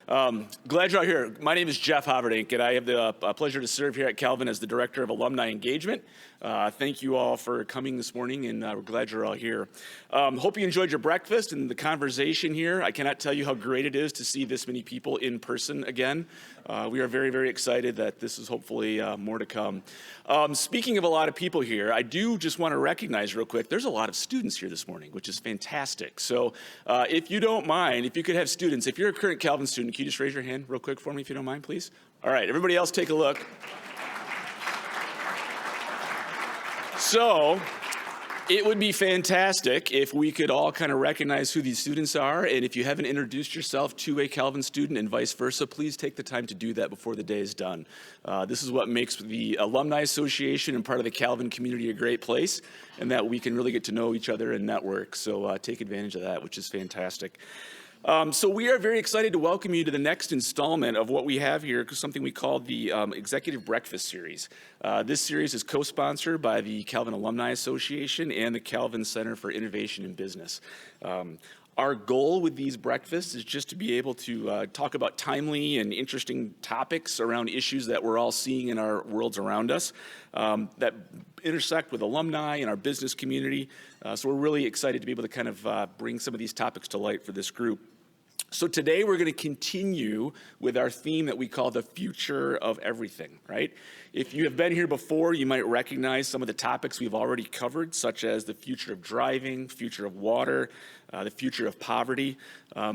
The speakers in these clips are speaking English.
Glad you're all here. My name is Jeff Haverdink, and I have the pleasure to serve here at Calvin as the Director of Alumni Engagement. Thank you all for coming this morning, and we're glad you're all here. Hope you enjoyed your breakfast and the conversation here. I cannot tell you how great it is to see this many people in person again. We are very, very excited that this is hopefully more to come. Speaking of a lot of people here, I do just want to recognize real quick, there's a lot of students here this morning, which is fantastic. So if you don't mind, if you could have students, if you're a current Calvin student, can you just raise your hand real quick for me if you don't mind, please? All right, everybody else take a look. So it would be fantastic if we could all kind of recognize who these students are, and if you haven't introduced yourself to a Calvin student and vice versa, please take the time to do that before the day is done. This is what makes the Alumni Association and part of the Calvin community a great place, and that we can really get to know each other and network, so take advantage of that, which is fantastic. So we are very excited to welcome you to the next installment of what we have here, something we call the Executive Breakfast Series. This series is co-sponsored by the Calvin Alumni Association and the Calvin Center for Innovation in Business. Our goal with these breakfasts is just to be able to talk about timely and interesting topics around issues that we're all seeing in our worlds around us that intersect with alumni and our business community. So we're really excited to be able to kind of bring some of these topics to light for this group. So today we're going to continue with our theme that we call the future of everything, right? If you have been here before, you might recognize some of the topics we've already covered, such as the future of driving, future of water, the future of poverty.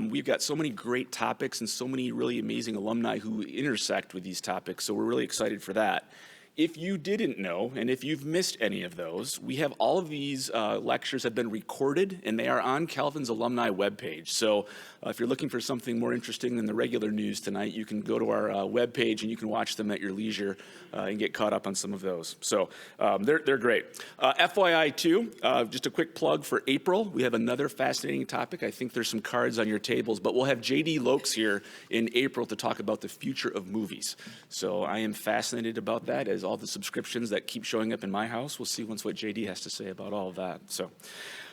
We've got so many great topics and so many really amazing alumni who intersect with these topics, so we're really excited for that. If you didn't know, and if you've missed any of those, we have all of these lectures have been recorded, and they are on Calvin's alumni webpage. So if you're looking for something more interesting than the regular news tonight, you can go to our webpage and you can watch them at your leisure and get caught up on some of those. So they're great. FYI too, just a quick plug for April. We have another fascinating topic. I think there's some cards on your tables, but we'll have J.D. Lokes here in April to talk about the future of movies. So I am fascinated about that, as all the subscriptions that keep showing up in my house. We'll see what J.D. has to say about all of that. So,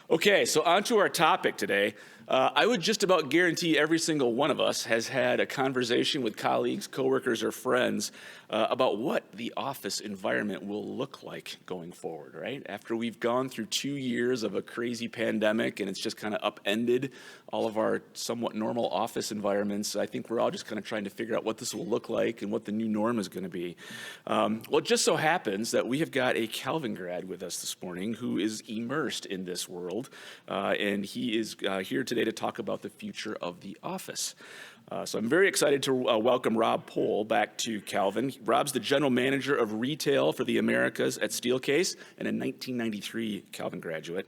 okay, so on to our topic today. I would just about guarantee every single one of us has had a conversation with colleagues, coworkers, or friends about what the office environment will look like going forward, right? After we've gone through 2 years of a crazy pandemic and it's just kind of upended all of our somewhat normal office environments, I think we're all just kind of trying to figure out what this will look like and what the new norm is going to be. Well, it just so happens that we have got a Calvin grad with us this morning who is immersed in this world, and he is here today to talk about the future of the office. So I'm very excited to welcome Rob Pohl back to Calvin. Rob's the general manager of retail for the Americas at Steelcase and a 1993 Calvin graduate.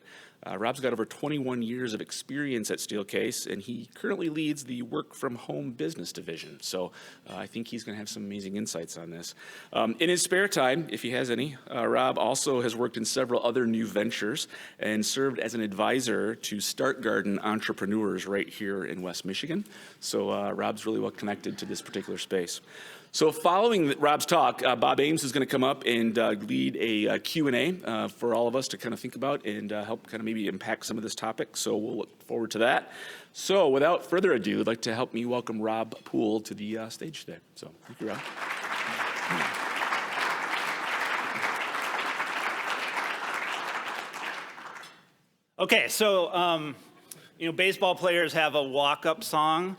Rob's got over 21 years of experience at Steelcase, and he currently leads the work-from-home business division. So I think he's going to have some amazing insights on this. In his spare time, if he has any, Rob also has worked in several other new ventures and served as an advisor to Start Garden entrepreneurs right here in West Michigan. So Rob's really well connected to this particular space. So following Rob's talk, Bob Ames is going to come up and lead a Q&A for all of us to kind of think about and help kind of maybe impact some of this topic. So we'll look forward to that. So without further ado, I'd like to help me welcome Rob Pohl to the stage today. So thank you, Rob. Okay, so baseball players have a walk-up song,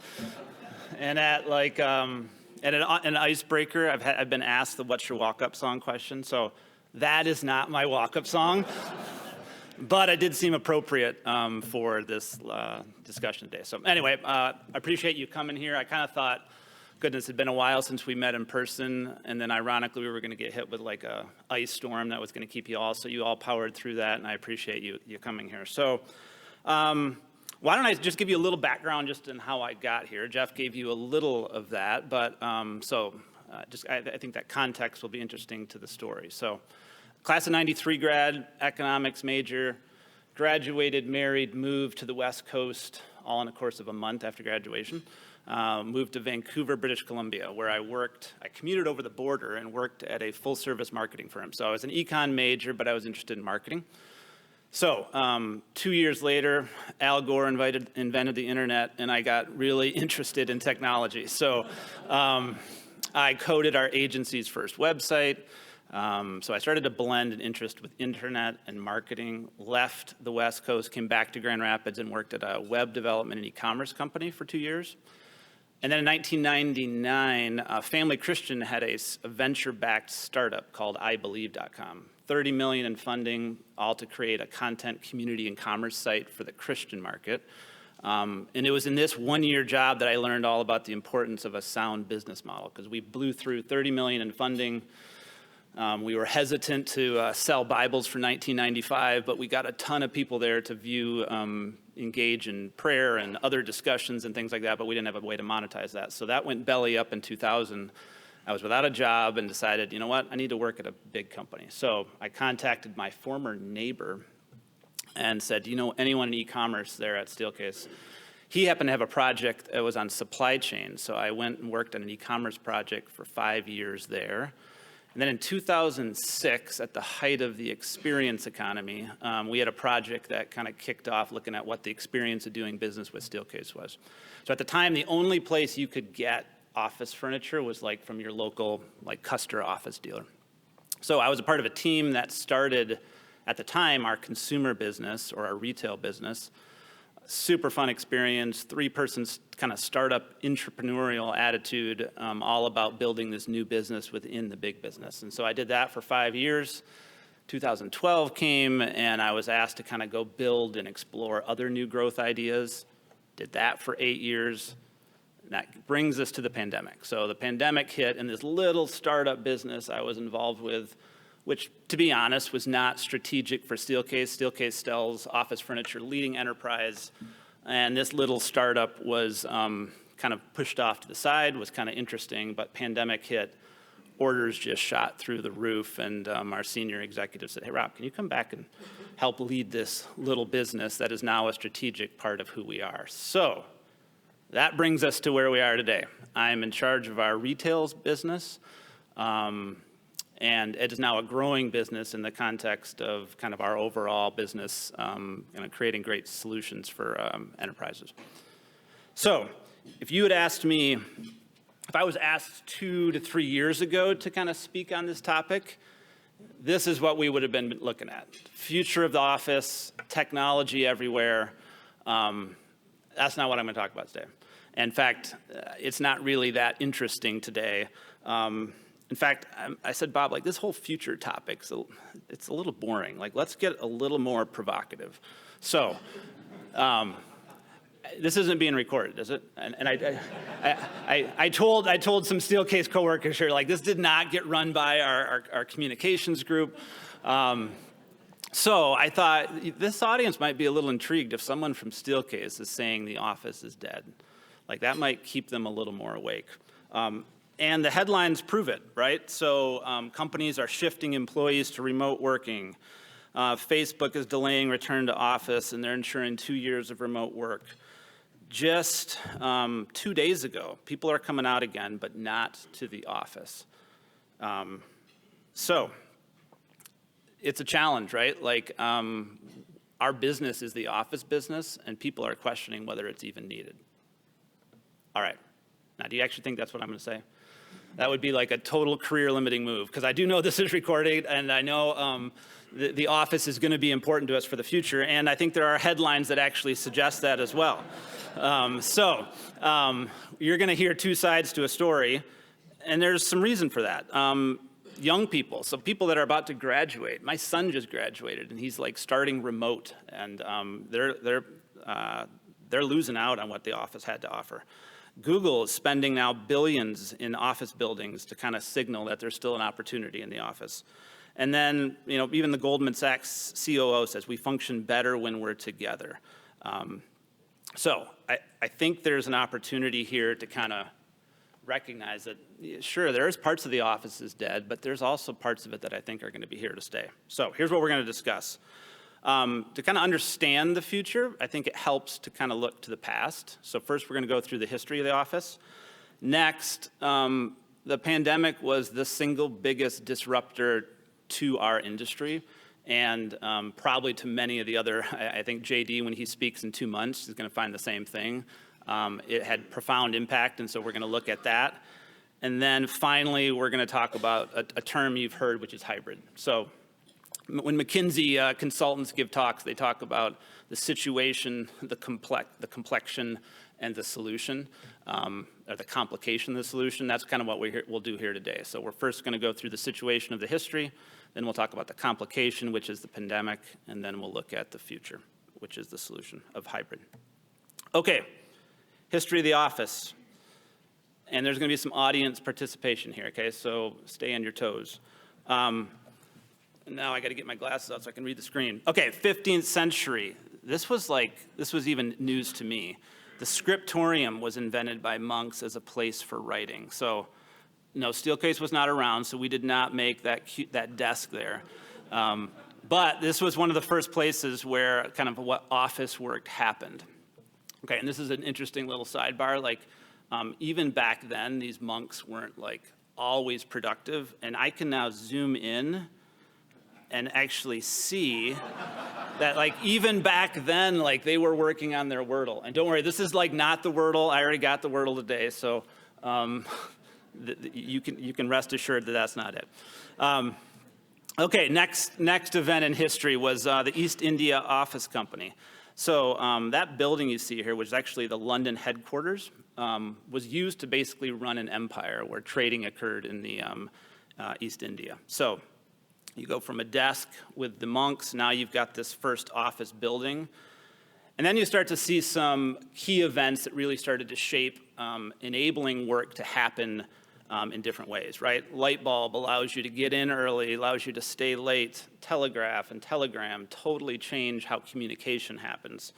and at an icebreaker, I've been asked the "What's your walk-up song?" question. So that is not my walk-up song, but it did seem appropriate for this discussion today. So anyway, I appreciate you coming here. I kind of thought, goodness, it had been a while since we met in person, and then ironically, we were going to get hit with like a ice storm that was going to keep you all. So you all powered through that, and I appreciate you coming here. So. Why don't I just give you a little background just in how I got here. Jeff gave you a little of that, but I think that context will be interesting to the story. So class of 93 grad, economics major, graduated, married, moved to the West Coast, all in a course of a month after graduation. Moved to Vancouver, British Columbia, where I commuted over the border and worked at a full service marketing firm. So I was an econ major, but I was interested in marketing. So 2 years later, Al Gore invented the internet, and I got really interested in technology. So I coded our agency's first website. So I started to blend an interest with internet and marketing, left the West Coast, came back to Grand Rapids, and worked at a web development and e-commerce company for 2 years. And then in 1999, Family Christian had a venture-backed startup called IBelieve.com. $30 million in funding, all to create a content, community, and commerce site for the Christian market. And it was in this one-year job that I learned all about the importance of a sound business model, because we blew through $30 million in funding. We were hesitant to sell Bibles for $19.95, but we got a ton of people there to view, engage in prayer and other discussions and things like that, but we didn't have a way to monetize that. So that went belly up in 2000. I was without a job and decided, you know what, I need to work at a big company. So I contacted my former neighbor and said, do you know anyone in e-commerce there at Steelcase? He happened to have a project that was on supply chain, so I went and worked on an e-commerce project for 5 years there. And then in 2006, at the height of the experience economy, we had a project that kind of kicked off looking at what the experience of doing business with Steelcase was. So at the time, the only place you could get office furniture was like from your local Custer office dealer. So I was a part of a team that started, at the time, our consumer business or our retail business. Super fun experience, 3-person kind of startup entrepreneurial attitude, all about building this new business within the big business. And so I did that for 5 years. 2012 came, and I was asked to kind of go build and explore other new growth ideas. Did that for 8 years. And that brings us to the pandemic. So the pandemic hit, and this little startup business I was involved with, which, to be honest, was not strategic for Steelcase. Steelcase sells office furniture, leading enterprise, and this little startup was kind of pushed off to the side, was kind of interesting, but pandemic hit, orders just shot through the roof, and our senior executive said, hey, Rob, can you come back and help lead this little business that is now a strategic part of who we are? So that brings us to where we are today. I'm in charge of our retail business. And it is now a growing business in the context of kind of our overall business, creating great solutions for enterprises. So if you had asked me, if I was asked 2 to 3 years ago to kind of speak on this topic, this is what we would have been looking at. Future of the office, technology everywhere. That's not what I'm going to talk about today. In fact, it's not really that interesting today. In fact, I said, Bob, this whole future topic, it's a little boring. Let's get a little more provocative. So, this isn't being recorded, is it? And I told some Steelcase coworkers here, this did not get run by our communications group. So I thought this audience might be a little intrigued if someone from Steelcase is saying the office is dead. That might keep them a little more awake. And the headlines prove it, right? So companies are shifting employees to remote working. Facebook is delaying return to office, and they're ensuring 2 years of remote work. Just 2 days ago, people are coming out again, but not to the office. So it's a challenge, right? Our business is the office business, and people are questioning whether it's even needed. All right. Now, do you actually think that's what I'm going to say? That would be a total career-limiting move, because I do know this is recorded, and I know the office is going to be important to us for the future, and I think there are headlines that actually suggest that as well. You're going to hear 2 sides to a story, and there's some reason for that. Young people, so people that are about to graduate. My son just graduated, and he's starting remote, and they're losing out on what the office had to offer. Google is spending now billions in office buildings to kind of signal that there's still an opportunity in the office. And then, even the Goldman Sachs COO says we function better when we're together. So I think there's an opportunity here to kind of recognize that, sure, there's parts of the office is dead, but there's also parts of it that I think are going to be here to stay. So here's what we're going to discuss. To kind of understand the future, I think it helps to kind of look to the past. So first, we're going to go through the history of the office. Next, the pandemic was the single biggest disruptor to our industry, and probably to many of the other, I think JD, when he speaks in 2 months, is going to find the same thing. It had profound impact, and so we're going to look at that. And then finally, we're going to talk about a term you've heard, which is hybrid. So when McKinsey consultants give talks, they talk about the situation, the complexion, and the solution, or the complication of the solution. That's kind of what we'll do here today. So we're first going to go through the situation of the history, then we'll talk about the complication, which is the pandemic, and then we'll look at the future, which is the solution of hybrid. Okay, history of the office. And there's going to be some audience participation here, okay? So stay on your toes. Now I got to get my glasses out so I can read the screen. Okay, 15th century. This was even news to me. The scriptorium was invented by monks as a place for writing. So no, Steelcase was not around, so we did not make that desk there. But this was one of the first places where kind of what office work happened. Okay, and this is an interesting little sidebar. Like, even back then, these monks weren't like always productive, and I can now zoom in and actually see that like even back then, like they were working on their Wordle. And don't worry, this is like not the Wordle. I already got the Wordle today, so you can rest assured that that's not it. Okay, next event in history was the East India Office Company. So that building you see here, which is actually the London headquarters, was used to basically run an empire where trading occurred in the East India. So you go from a desk with the monks, now you've got this first office building. And then you start to see some key events that really started to shape enabling work to happen in different ways, right? Light bulb allows you to get in early, allows you to stay late. Telegraph and telegram totally change how communication happens.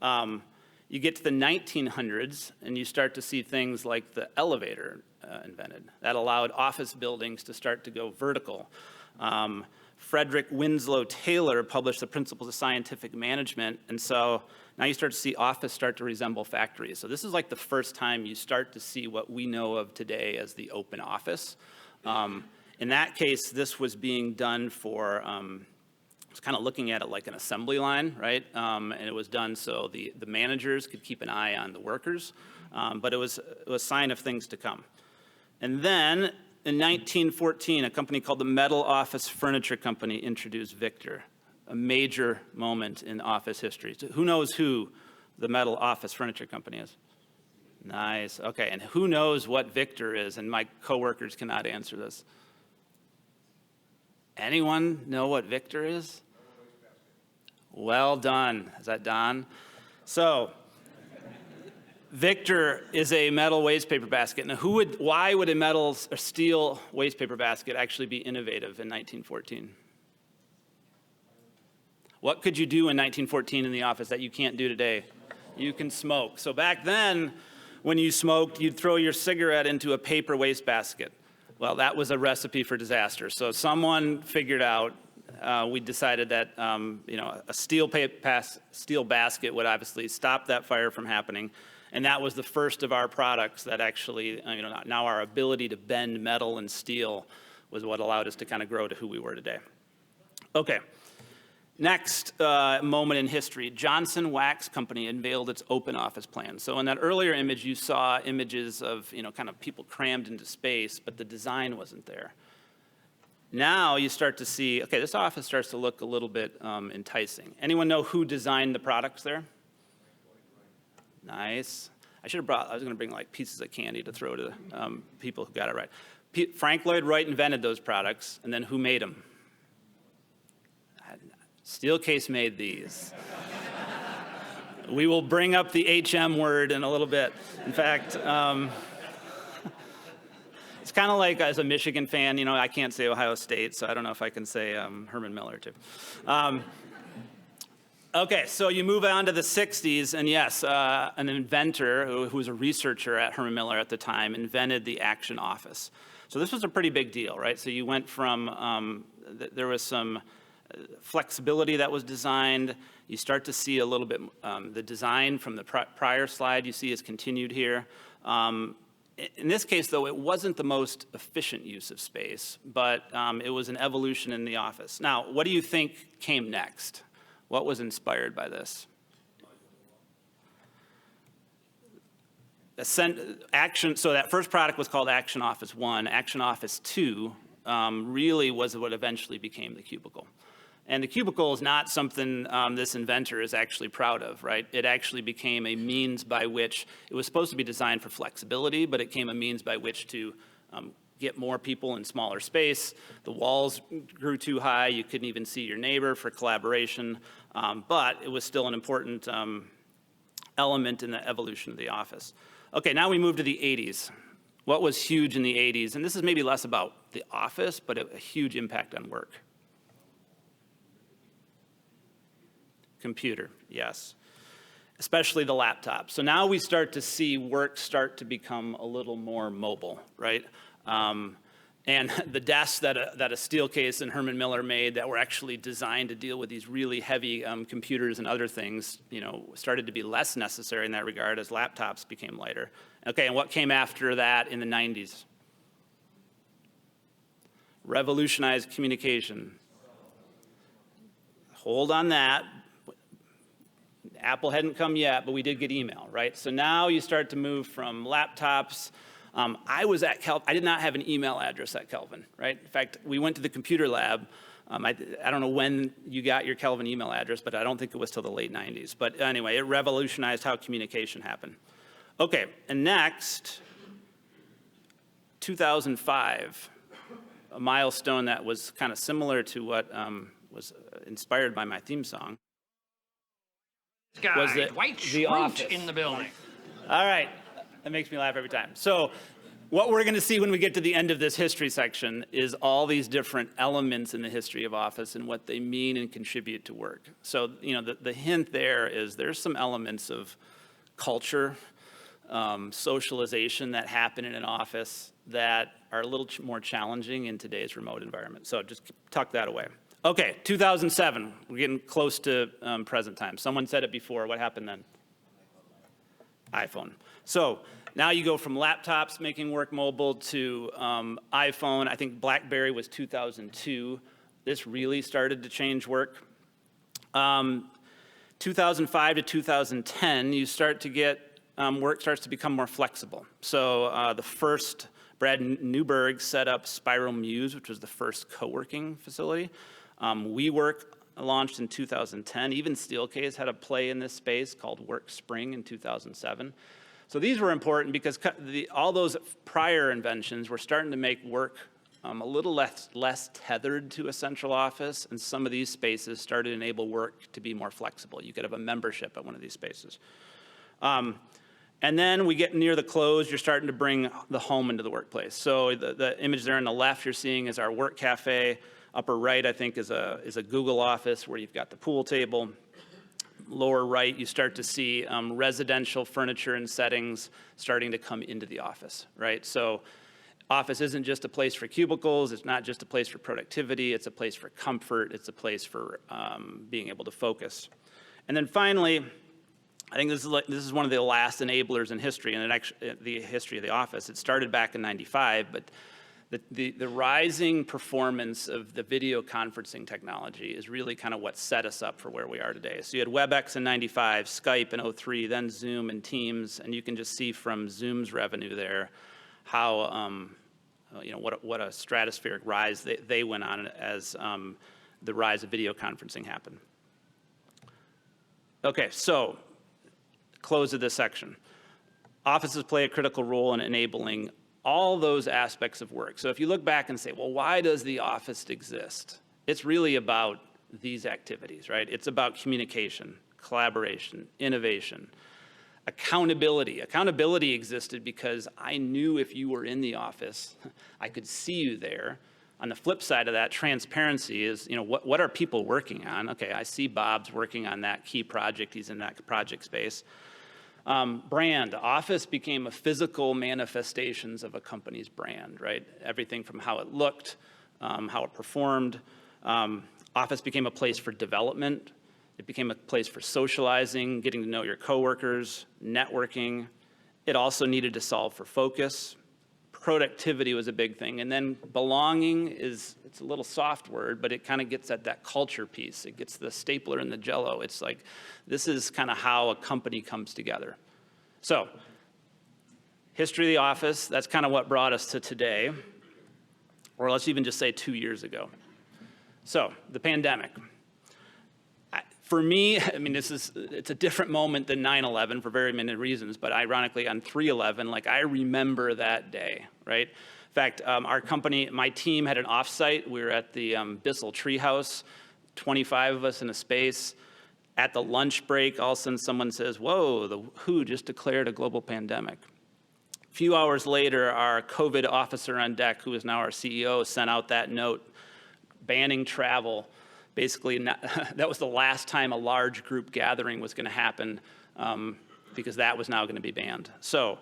You get to the 1900s, and you start to see things like the elevator invented. That allowed office buildings to start to go vertical. Frederick Winslow Taylor published the Principles of Scientific Management, and so now you start to see office start to resemble factories. So this is like the first time you start to see what we know of today as the open office. In that case, this was being done for, it's kind of looking at it like an assembly line, right? And it was done so the managers could keep an eye on the workers, but it was a sign of things to come. And then in 1914, a company called the Metal Office Furniture Company introduced Victor, a major moment in office history. So who knows who the Metal Office Furniture Company is? Nice, okay, and who knows what Victor is? And my coworkers cannot answer this. Anyone know what Victor is? Well done. Is that Don? So, Victor is a metal waste paper basket. Now, why would a metal or steel waste paper basket actually be innovative in 1914? What could you do in 1914 in the office that you can't do today? You can smoke. So back then, when you smoked, you'd throw your cigarette into a paper waste basket. Well, that was a recipe for disaster. So someone figured out, we decided that a steel basket would obviously stop that fire from happening. And that was the first of our products that actually, now our ability to bend metal and steel was what allowed us to kind of grow to who we were today. Okay, next moment in history, Johnson Wax Company unveiled its open office plan. So in that earlier image, you saw images of, kind of people crammed into space, but the design wasn't there. Now you start to see, okay, this office starts to look a little bit enticing. Anyone know who designed the products there? Nice. I was going to bring like pieces of candy to throw to people who got it right. Frank Lloyd Wright invented those products, and then who made them? Steelcase made these. We will bring up the HM word in a little bit. In fact, it's kind of like as a Michigan fan, I can't say Ohio State, so I don't know if I can say Herman Miller too. Okay, so you move on to the 60s, and yes, an inventor who was a researcher at Herman Miller at the time invented the Action Office. So this was a pretty big deal, right? So you went from, there was some flexibility that was designed. You start to see a little bit, the design from the prior slide you see is continued here. In this case, though, it wasn't the most efficient use of space, but it was an evolution in the office. Now, what do you think came next? What was inspired by this? So that first product was called Action Office 1. Action Office 2 really was what eventually became the cubicle. And the cubicle is not something this inventor is actually proud of, right? It actually became a means by which, it was supposed to be designed for flexibility, but it became a means by which to get more people in smaller space. The walls grew too high, you couldn't even see your neighbor for collaboration, but it was still an important element in the evolution of the office. Okay, now we move to the 80s. What was huge in the 80s? And this is maybe less about the office, but a huge impact on work. Computer, yes. Especially the laptop. So now we start to see work start to become a little more mobile, right? And the desks that a Steelcase and Herman Miller made that were actually designed to deal with these really heavy computers and other things, started to be less necessary in that regard as laptops became lighter. Okay, and what came after that in the 90s? Revolutionized communication. Hold on that. Apple hadn't come yet, but we did get email, right? So now you start to move from laptops. I was at Kelvin. I did not have an email address at Kelvin, right? In fact, we went to the computer lab. I don't know when you got your Kelvin email address, but I don't think it was till the late 90s. But anyway, it revolutionized how communication happened. Okay, and next, 2005, a milestone that was kind of similar to what was inspired by my theme song. Was the Office in the building. All right, that makes me laugh every time. So what we're going to see when we get to the end of this history section is all these different elements in the history of Office and what they mean and contribute to work. So, the hint there is there's some elements of culture, socialization that happen in an office that are a little more challenging in today's remote environment. So just tuck that away. Okay, 2007, we're getting close to present time. Someone said it before, what happened then? iPhone. So now you go from laptops making work mobile to iPhone. I think BlackBerry was 2002. This really started to change work. 2005 to 2010, you start to get, work starts to become more flexible. So the first, Brad Newberg set up Spiral Muse, which was the first co-working facility. WeWork launched in 2010. Even Steelcase had a play in this space called Work Spring in 2007. So these were important because all those prior inventions were starting to make work a little less tethered to a central office, and some of these spaces started to enable work to be more flexible. You could have a membership at one of these spaces. And then we get near the close, you're starting to bring the home into the workplace. So the image there on the left you're seeing is our work cafe. Upper right, I think, is a Google office where you've got the pool table. Lower right, you start to see residential furniture and settings starting to come into the office, right? So office isn't just a place for cubicles. It's not just a place for productivity. It's a place for comfort. It's a place for being able to focus. And then finally, I think this is one of the last enablers in history, and the history of the office. It started back in '95, but the rising performance of the video conferencing technology is really kind of what set us up for where we are today. So you had WebEx in '95, Skype in '03, then Zoom and Teams, and you can just see from Zoom's revenue there how what a stratospheric rise they went on as the rise of video conferencing happened. Okay, so close of this section. Offices play a critical role in enabling all those aspects of work. So if you look back and say, well, why does the office exist? It's really about these activities, right? It's about communication, collaboration, innovation, accountability. Accountability existed because I knew if you were in the office, I could see you there. On the flip side of that, transparency is, what are people working on? Okay, I see Bob's working on that key project. He's in that project space. Brand. Office became a physical manifestations of a company's brand, right? Everything from how it looked, how it performed. Office became a place for development. It became a place for socializing, getting to know your coworkers, networking, It also needed to solve for focus. Productivity was a big thing. And then belonging it's a little soft word, but it kind of gets at that culture piece. It gets the stapler and the jello. It's like, this is kind of how a company comes together. So, history of the office, that's kind of what brought us to today. Or let's even just say 2 years ago. So, the pandemic. For me, I mean, it's a different moment than 9/11 for very many reasons, but ironically on 3/11, like I remember that day, right? In fact, our company, my team had an offsite. We were at the Bissell Treehouse, 25 of us in a space. At the lunch break, all of a sudden someone says, whoa, the WHO just declared a global pandemic. A few hours later, our COVID officer on deck, who is now our CEO, sent out that note banning travel. Basically, that was the last time a large group gathering was going to happen because that was now going to be banned. So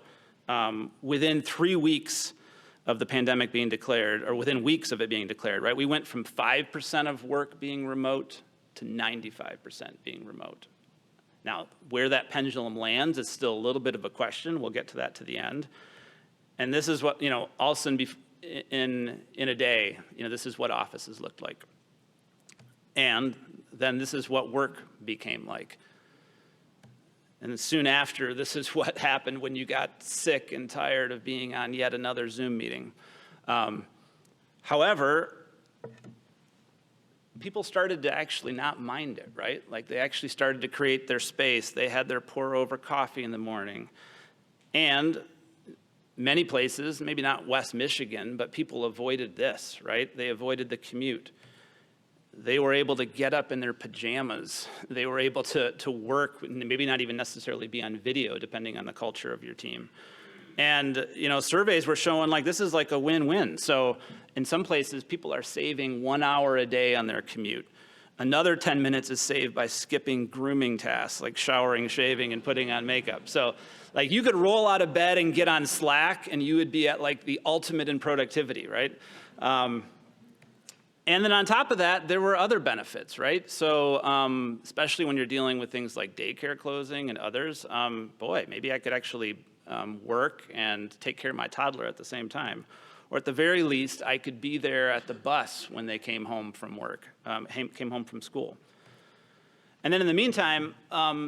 within 3 weeks of the pandemic being declared, or within weeks of it being declared, right, we went from 5% of work being remote to 95% being remote. Now, where that pendulum lands is still a little bit of a question. We'll get to that to the end. And this is what, all of a sudden in a day, this is what offices looked like. And then this is what work became like. And soon after, this is what happened when you got sick and tired of being on yet another Zoom meeting. However, people started to actually not mind it, right? Like they actually started to create their space. They had their pour over coffee in the morning. And many places, maybe not West Michigan, but people avoided this, right? They avoided the commute. They were able to get up in their pajamas. They were able to work, maybe not even necessarily be on video, depending on the culture of your team. And, surveys were showing like this is like a win-win. So in some places, people are saving 1 hour a day on their commute. Another 10 minutes is saved by skipping grooming tasks, like showering, shaving, and putting on makeup. So like you could roll out of bed and get on Slack, and you would be at like the ultimate in productivity, right? And then on top of that, there were other benefits, right? So especially when you're dealing with things like daycare closing and others, boy, maybe I could actually work and take care of my toddler at the same time. Or at the very least, I could be there at the bus when they came home from work, came home from school. And then in the meantime,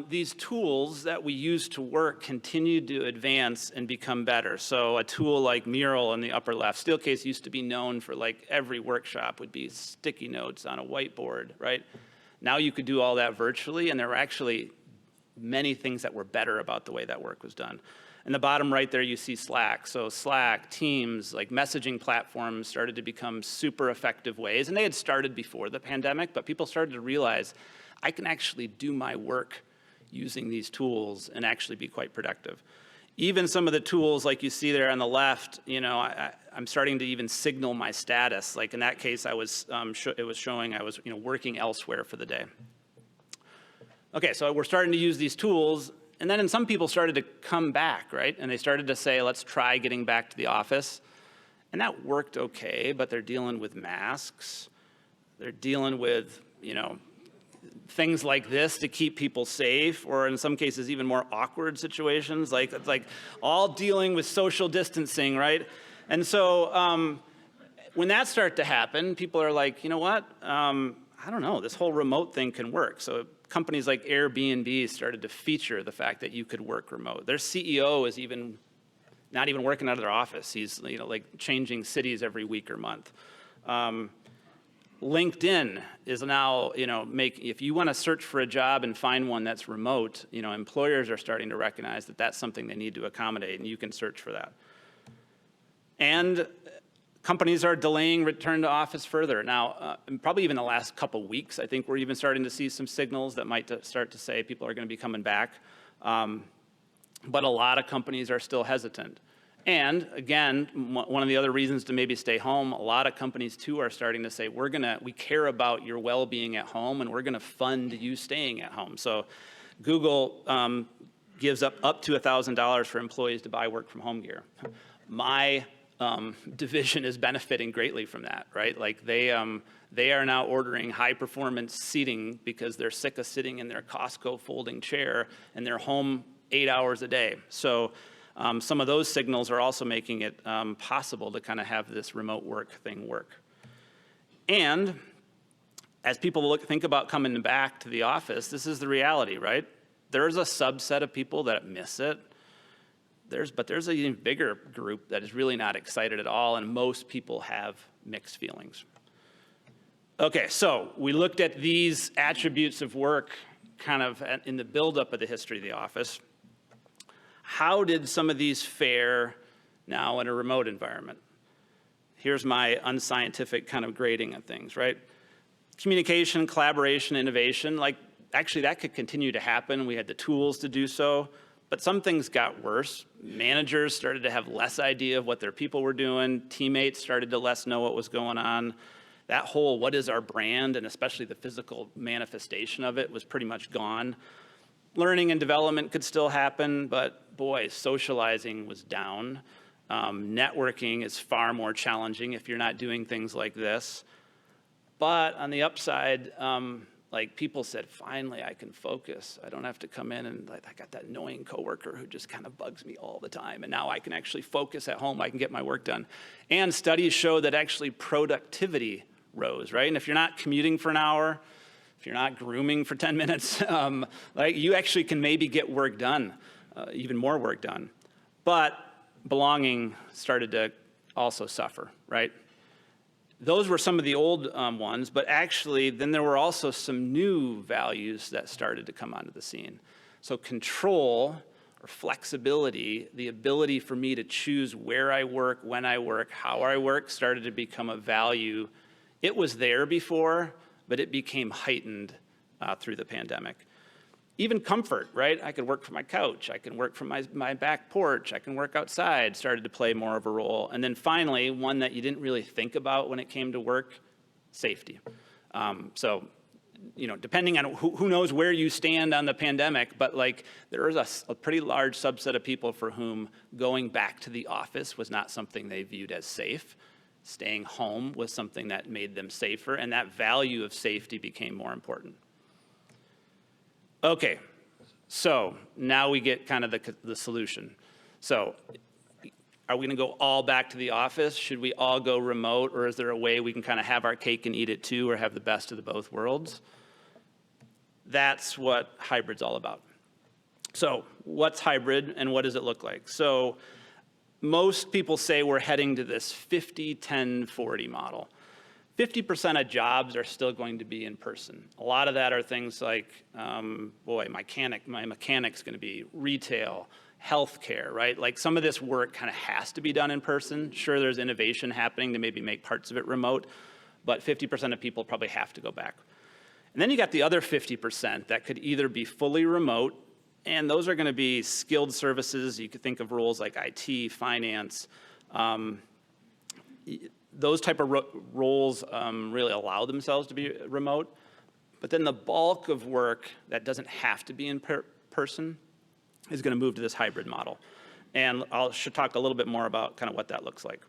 these tools that we use to work continued to advance and become better. So a tool like Mural in the upper left, Steelcase used to be known for like every workshop would be sticky notes on a whiteboard, right? Now you could do all that virtually, and there were actually many things that were better about the way that work was done. In the bottom right there, you see Slack. So Slack, Teams, like messaging platforms started to become super effective ways, and they had started before the pandemic, but people started to realize I can actually do my work using these tools and actually be quite productive. Even some of the tools like you see there on the left, I'm starting to even signal my status. Like in that case, it was showing I was working elsewhere for the day. Okay, so we're starting to use these tools, and then some people started to come back, right? And they started to say, let's try getting back to the office. And that worked okay, but they're dealing with masks. They're dealing with, things like this to keep people safe, or in some cases even more awkward situations, like all dealing with social distancing, right? And so when that started to happen, people are like, you know what? I don't know, this whole remote thing can work. So companies like Airbnb started to feature the fact that you could work remote. Their CEO is not even working out of their office. He's changing cities every week or month. LinkedIn is now, if you want to search for a job and find one that's remote, employers are starting to recognize that that's something they need to accommodate, and you can search for that. And companies are delaying return to office further. Now, probably even the last couple weeks, I think we're even starting to see some signals that might start to say people are going to be coming back. But a lot of companies are still hesitant. And again, one of the other reasons to maybe stay home, a lot of companies too are starting to say, we care about your well-being at home, and we're gonna fund you staying at home. So Google gives up to $1,000 for employees to buy work from home gear. My division is benefiting greatly from that, right? Like they are now ordering high-performance seating because they're sick of sitting in their Costco folding chair, and they're home 8 hours a day. So some of those signals are also making it possible to kind of have this remote work thing work. And as people think about coming back to the office, this is the reality, right? There's a subset of people that miss it. But there's an even bigger group that is really not excited at all, and most people have mixed feelings. Okay, so we looked at these attributes of work kind of in the buildup of the history of the office. How did some of these fare now in a remote environment? Here's my unscientific kind of grading of things, right? Communication, collaboration, innovation, actually that could continue to happen. We had the tools to do so, but some things got worse. Managers started to have less idea of what their people were doing. Teammates started to less know what was going on. That whole what is our brand, and especially the physical manifestation of it, was pretty much gone. Learning and development could still happen, but boy, socializing was down. Networking is far more challenging if you're not doing things like this. But on the upside, people said, finally, I can focus. I don't have to come in and I got that annoying coworker who just kind of bugs me all the time. And now I can actually focus at home. I can get my work done. And studies show that actually productivity rose, right? And if you're not commuting for an hour, if you're not grooming for 10 minutes, you actually can maybe get work done, even more work done. But belonging started to also suffer, right? Those were some of the old ones, but actually then there were also some new values that started to come onto the scene. So control or flexibility, the ability for me to choose where I work, when I work, how I work, started to become a value. It was there before, but it became heightened through the pandemic. Even comfort, right? I could work from my couch. I can work from my back porch. I can work outside, started to play more of a role. And then finally, one that you didn't really think about when it came to work, safety. Depending on who knows where you stand on the pandemic, but there is a pretty large subset of people for whom going back to the office was not something they viewed as safe. Staying home was something that made them safer, and that value of safety became more important. Okay, so now we get kind of the solution. So are we gonna go all back to the office? Should we all go remote, or is there a way we can kind of have our cake and eat it too, or have the best of the both worlds? That's what hybrid's all about. So what's hybrid and what does it look like? So most people say we're heading to this 50-10-40 model. 50% of jobs are still going to be in person. A lot of that are things like, my mechanic's gonna be retail, healthcare, right? Some of this work kind of has to be done in person. Sure, there's innovation happening to maybe make parts of it remote, but 50% of people probably have to go back. And then you got the other 50% that could either be fully remote, and those are gonna be skilled services. You could think of roles like IT, finance, those type of roles really allow themselves to be remote. But then the bulk of work that doesn't have to be in person is going to move to this hybrid model. And should talk a little bit more about kind of what that looks like.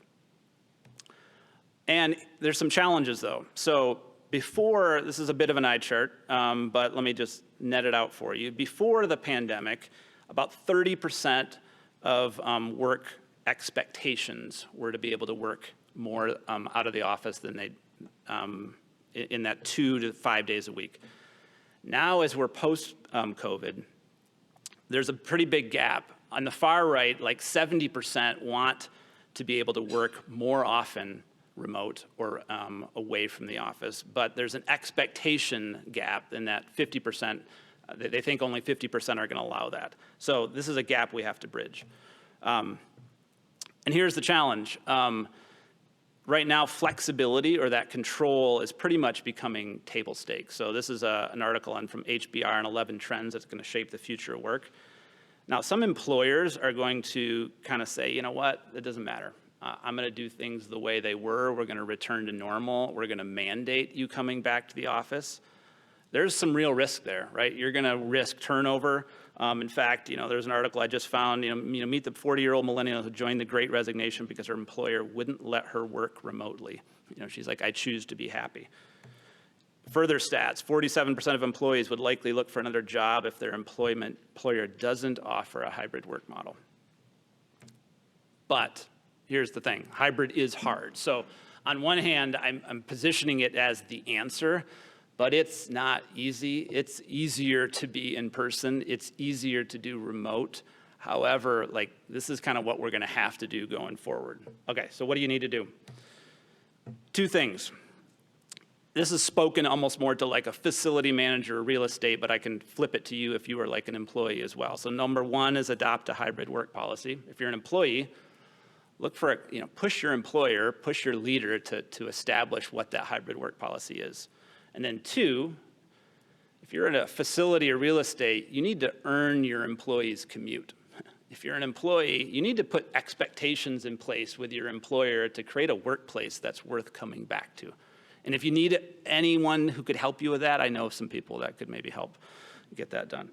And there's some challenges though. So before, this is a bit of an eye chart, but let me just net it out for you. Before the pandemic, about 30% of work expectations were to be able to work more out of the office than they in that 2 to 5 days a week. Now, as we're post-COVID, there's a pretty big gap. On the far right, 70% want to be able to work more often remote or away from the office, but there's an expectation gap in that 50%. They think only 50% are going to allow that. So this is a gap we have to bridge. And here's the challenge. Right now, flexibility or that control is pretty much becoming table stakes. So this is an article from HBR on 11 trends that's going to shape the future of work. Now, some employers are going to kind of say, you know what, it doesn't matter. I'm going to do things the way they were. We're going to return to normal. We're going to mandate you coming back to the office. There's some real risk there, right? You're going to risk turnover. In fact, there's an article I just found, meet the 40-year-old millennial who joined the Great Resignation because her employer wouldn't let her work remotely. She's like, I choose to be happy. Further stats, 47% of employees would likely look for another job if their employer doesn't offer a hybrid work model. But here's the thing, hybrid is hard. So on one hand, I'm positioning it as the answer, but it's not easy. It's easier to be in person. It's easier to do remote. However, like, this is kind of what we're gonna have to do going forward. Okay, so what do you need to do? Two things. This is spoken almost more to like a facility manager or real estate, but I can flip it to you if you are like an employee as well. So number one is adopt a hybrid work policy. If you're an employee, look for, push your employer, push your leader to establish what that hybrid work policy is. And then two, if you're in a facility or real estate, you need to earn your employees' commute. If you're an employee, you need to put expectations in place with your employer to create a workplace that's worth coming back to. And if you need anyone who could help you with that, I know some people that could maybe help get that done.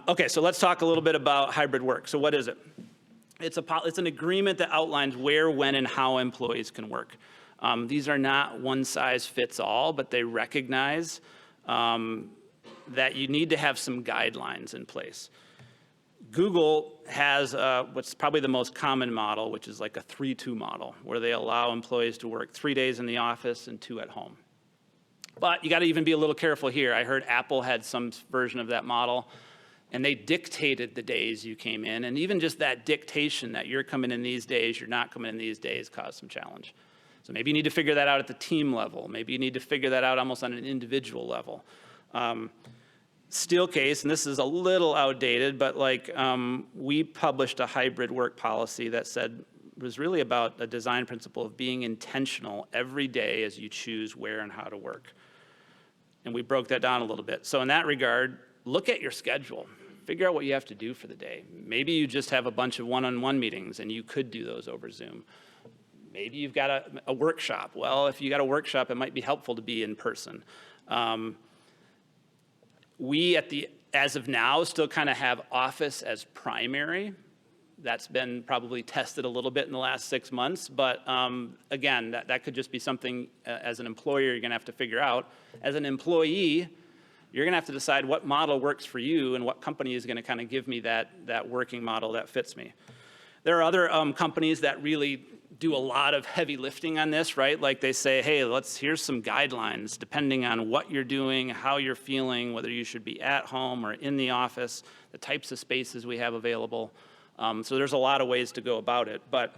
Okay, so let's talk a little bit about hybrid work. So what is it? It's an agreement that outlines where, when, and how employees can work. These are not one size fits all, but they recognize that you need to have some guidelines in place. Google has what's probably the most common model, which is like a 3-2 model, where they allow employees to work 3 days in the office and 2 at home. But you got to even be a little careful here. I heard Apple had some version of that model, and they dictated the days you came in, and even just that dictation that you're coming in these days, you're not coming in these days, caused some challenge. So maybe you need to figure that out at the team level. Maybe you need to figure that out almost on an individual level. Steelcase, and this is a little outdated, but like we published a hybrid work policy that said, was really about a design principle of being intentional every day as you choose where and how to work. And we broke that down a little bit. So in that regard, look at your schedule. Figure out what you have to do for the day. Maybe you just have a bunch of one-on-one meetings and you could do those over Zoom. Maybe you've got a workshop. Well, if you got a workshop, it might be helpful to be in person. We, as of now, still kind of have office as primary. That's been probably tested a little bit in the last 6 months, but again, that could just be something as an employer you're gonna have to figure out. As an employee, you're gonna have to decide what model works for you and what company is gonna kind of give me that working model that fits me. There are other companies that really do a lot of heavy lifting on this, right? Like they say, hey, here's some guidelines depending on what you're doing, how you're feeling, whether you should be at home or in the office, the types of spaces we have available. So there's a lot of ways to go about it. But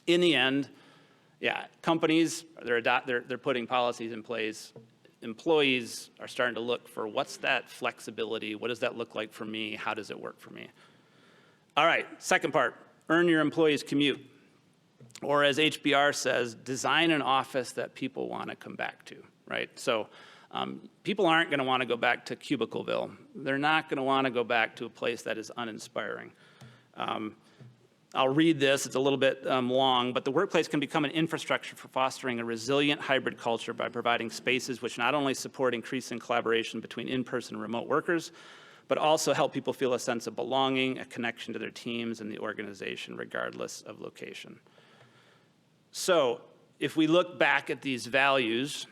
in the end, yeah, companies, they're putting policies in place. Employees are starting to look for what's that flexibility? What does that look like for me? How does it work for me? All right, second part, earn your employees' commute. Or as HBR says, design an office that people want to come back to, right? So people aren't going to want to go back to Cubicleville. They're not going to want to go back to a place that is uninspiring. I'll read this, it's a little bit long, but the workplace can become an infrastructure for fostering a resilient hybrid culture by providing spaces which not only support increasing collaboration between in-person and remote workers, but also help people feel a sense of belonging, a connection to their teams and the organization, regardless of location. So if we look back at these values,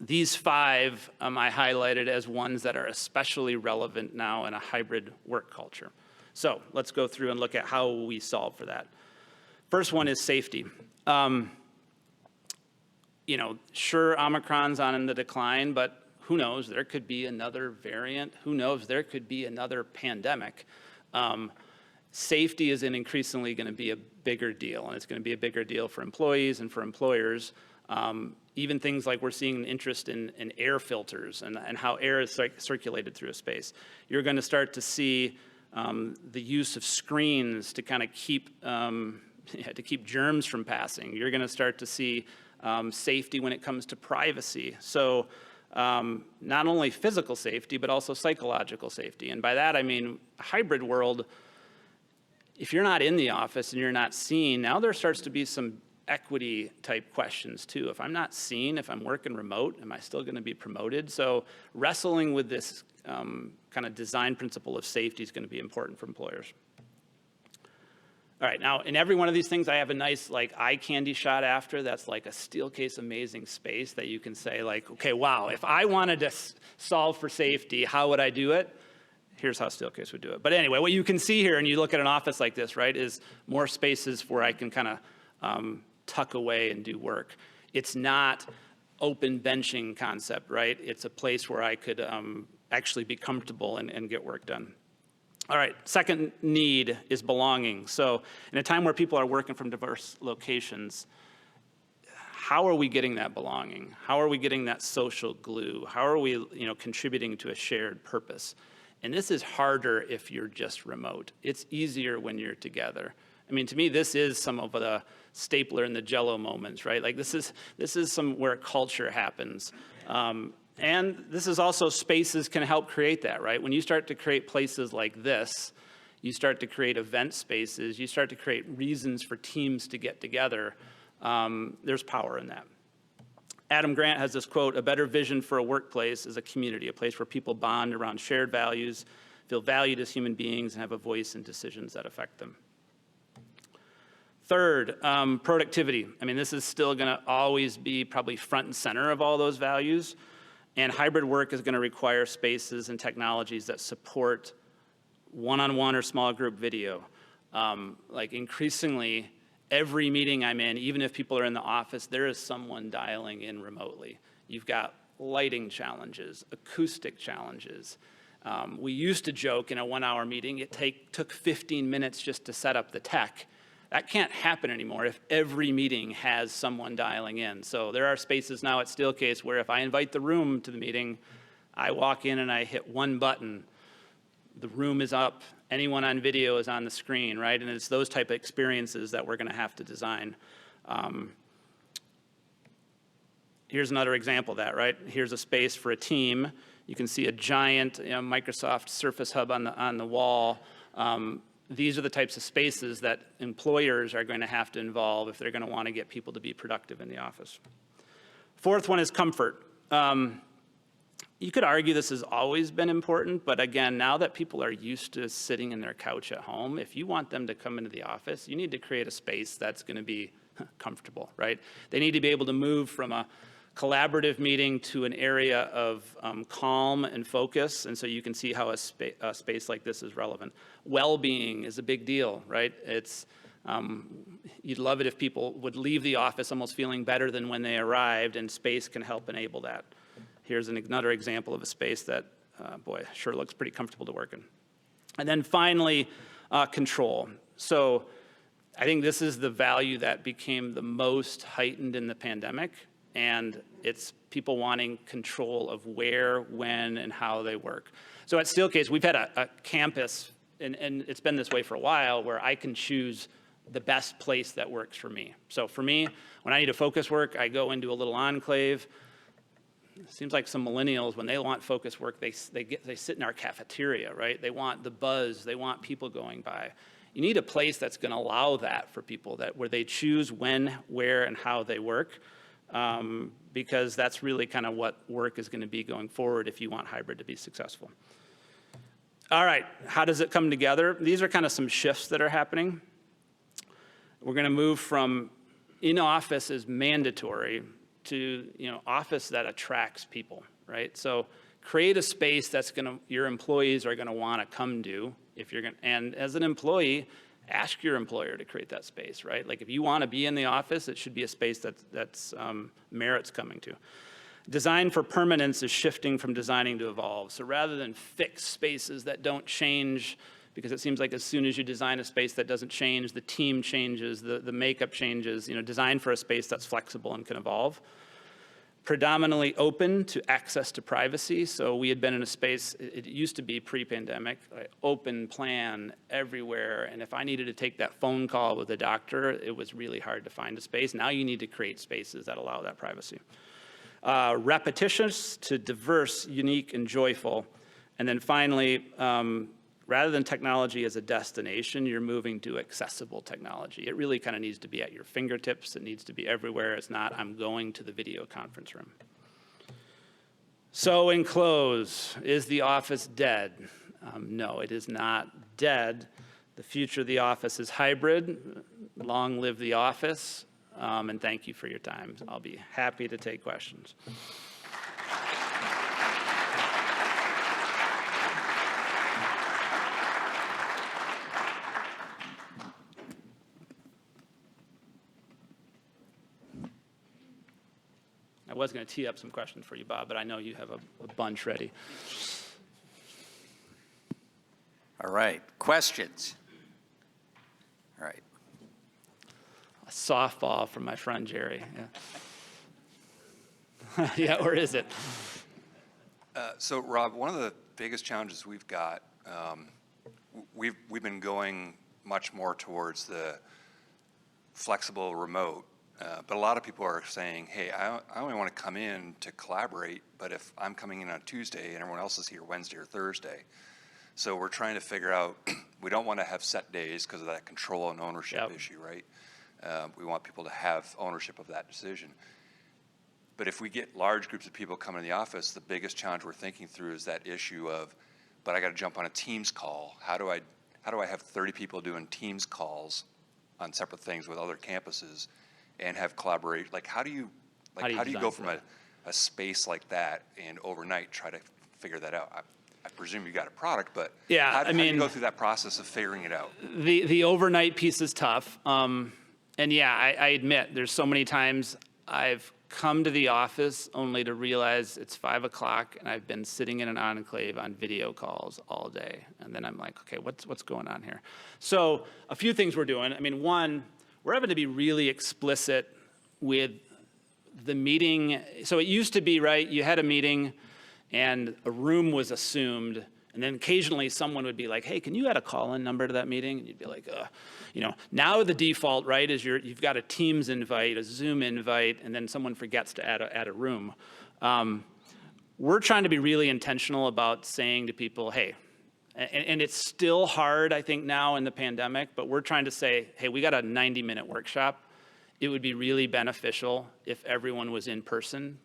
these 5 I highlighted as ones that are especially relevant now in a hybrid work culture. So let's go through and look at how we solve for that. First one is safety. Sure, Omicron's on the decline, but who knows? There could be another variant. Who knows? There could be another pandemic. Safety is increasingly going to be a bigger deal, and it's going to be a bigger deal for employees and for employers. Even things like we're seeing an interest in air filters and how air is circulated through a space. You're going to start to see the use of screens to kind of keep germs from passing. You're going to start to see safety when it comes to privacy. So not only physical safety, but also psychological safety. And by that, I mean, hybrid world, if you're not in the office and you're not seen, now there starts to be some equity type questions too. If I'm not seen, if I'm working remote, am I still going to be promoted? So wrestling with this kind of design principle of safety is going to be important for employers. All right, now in every one of these things, I have a nice like eye candy shot after that's like a Steelcase amazing space that you can say like, okay, wow, if I wanted to solve for safety, how would I do it? here's how Steelcase would do it. But anyway, what you can see here, and you look at an office like this, right, is more spaces where I can kind of tuck away and do work. It's not open benching concept, right? It's a place where I could actually be comfortable and get work done. All right, second need is belonging. So in a time where people are working from diverse locations, how are we getting that belonging? How are we getting that social glue? How are we, contributing to a shared purpose? And this is harder if you're just remote. It's easier when you're together. I mean, to me, this is some of the stapler and the Jello moments, right? Like this is some where culture happens. And this is also spaces can help create that, right? When you start to create places like this, you start to create event spaces, you start to create reasons for teams to get together. There's power in that. Adam Grant has this quote, "A better vision for a workplace is a community, a place where people bond around shared values, feel valued as human beings, and have a voice in decisions that affect them." Third, productivity. I mean, this is still going to always be probably front and center of all those values. And hybrid work is going to require spaces and technologies that support one-on-one or small group video. Like increasingly, every meeting I'm in, even if people are in the office, there is someone dialing in remotely. You've got lighting challenges, acoustic challenges. We used to joke in a 1-hour meeting, it took 15 minutes just to set up the tech. That can't happen anymore if every meeting has someone dialing in. So there are spaces now at Steelcase where if I invite the room to the meeting, I walk in and I hit one button, the room is up, anyone on video is on the screen, right? And it's those type of experiences that we're going to have to design. Here's another example of that, right? Here's a space for a team. You can see a giant Microsoft Surface Hub on the wall. These are the types of spaces that employers are going to have to involve if they're going to want to get people to be productive in the office. Fourth one is comfort. You could argue this has always been important, but again, now that people are used to sitting in their couch at home, if you want them to come into the office, you need to create a space that's going to be comfortable, right? They need to be able to move from a collaborative meeting to an area of calm and focus, and so you can see how a space like this is relevant. Well-being is a big deal, right? It's you'd love it if people would leave the office almost feeling better than when they arrived, and space can help enable that. Here's another example of a space that, boy, sure looks pretty comfortable to work in. And then finally, control. So I think this is the value that became the most heightened in the pandemic, and it's people wanting control of where, when, and how they work. So at Steelcase, we've had a campus, and it's been this way for a while, where I can choose the best place that works for me. So for me, when I need to focus work, I go into a little enclave. It seems like some millennials, when they want focus work, they sit in our cafeteria, right? They want the buzz, they want people going by. You need a place that's going to allow that for people, where they choose when, where, and how they work, because that's really kind of what work is going to be going forward if you want hybrid to be successful. All right, how does it come together? These are kind of some shifts that are happening. We're going to move from in-office is mandatory to office that attracts people, right? So create a space that's your employees are going to want to come to and as an employee, ask your employer to create that space, right? Like if you want to be in the office, it should be a space that's merits coming to. Design for permanence is shifting from designing to evolve. So rather than fixed spaces that don't change, because it seems like as soon as you design a space that doesn't change, the team changes, the makeup changes, design for a space that's flexible and can evolve. Predominantly open to access to privacy. So we had been in a space, it used to be pre-pandemic, open plan everywhere. And if I needed to take that phone call with a doctor, it was really hard to find a space. Now you need to create spaces that allow that privacy. Repetitious to diverse, unique, and joyful. And then finally, rather than technology as a destination, you're moving to accessible technology. It really kind of needs to be at your fingertips. It needs to be everywhere. It's not, I'm going to the video conference room. So in close, is the office dead? No, it is not dead. The future of the office is hybrid. Long live the office. And thank you for your time. I'll be happy to take questions. was going to tee up some questions for you, Bob, but I know you have a bunch ready. All right, questions? All right. A softball from my friend Jerry. Yeah, yeah, or is it? So, Rob, one of the biggest challenges we've got, we've been going much more towards the flexible remote, but a lot of people are saying, hey, I only want to come in to collaborate, but if I'm coming in on Tuesday and everyone else is here Wednesday or Thursday. So we're trying to figure out, we don't want to have set days because of that control and ownership issue, right? We want people to have ownership of that decision. But if we get large groups of people coming to the office, the biggest challenge we're thinking through is that issue of, but I got to jump on a Teams call. How do I have 30 people doing Teams calls on separate things with other campuses and have collaborate? Like, how do you go from a space like that and overnight try to figure that out? I presume you got a product, but yeah, how do you go through that process of figuring it out? The overnight piece is tough. And yeah, I admit there's so many times I've come to the office only to realize it's 5 o'clock and I've been sitting in an enclave on video calls all day. And then I'm like, okay, what's going on here? So a few things we're doing. I mean, one, we're having to be really explicit with the meeting. So it used to be, right, you had a meeting and a room was assumed, and then occasionally someone would be like, hey, can you add a call-in number to that meeting? And you'd be like, now the default, right, is you've got a Teams invite, a Zoom invite, and then someone forgets to add a room. We're trying to be really intentional about saying to people, hey, and it's still hard, I think, now in the pandemic, but we're trying to say, hey, we got a 90-minute workshop. It would be really beneficial if everyone was in person.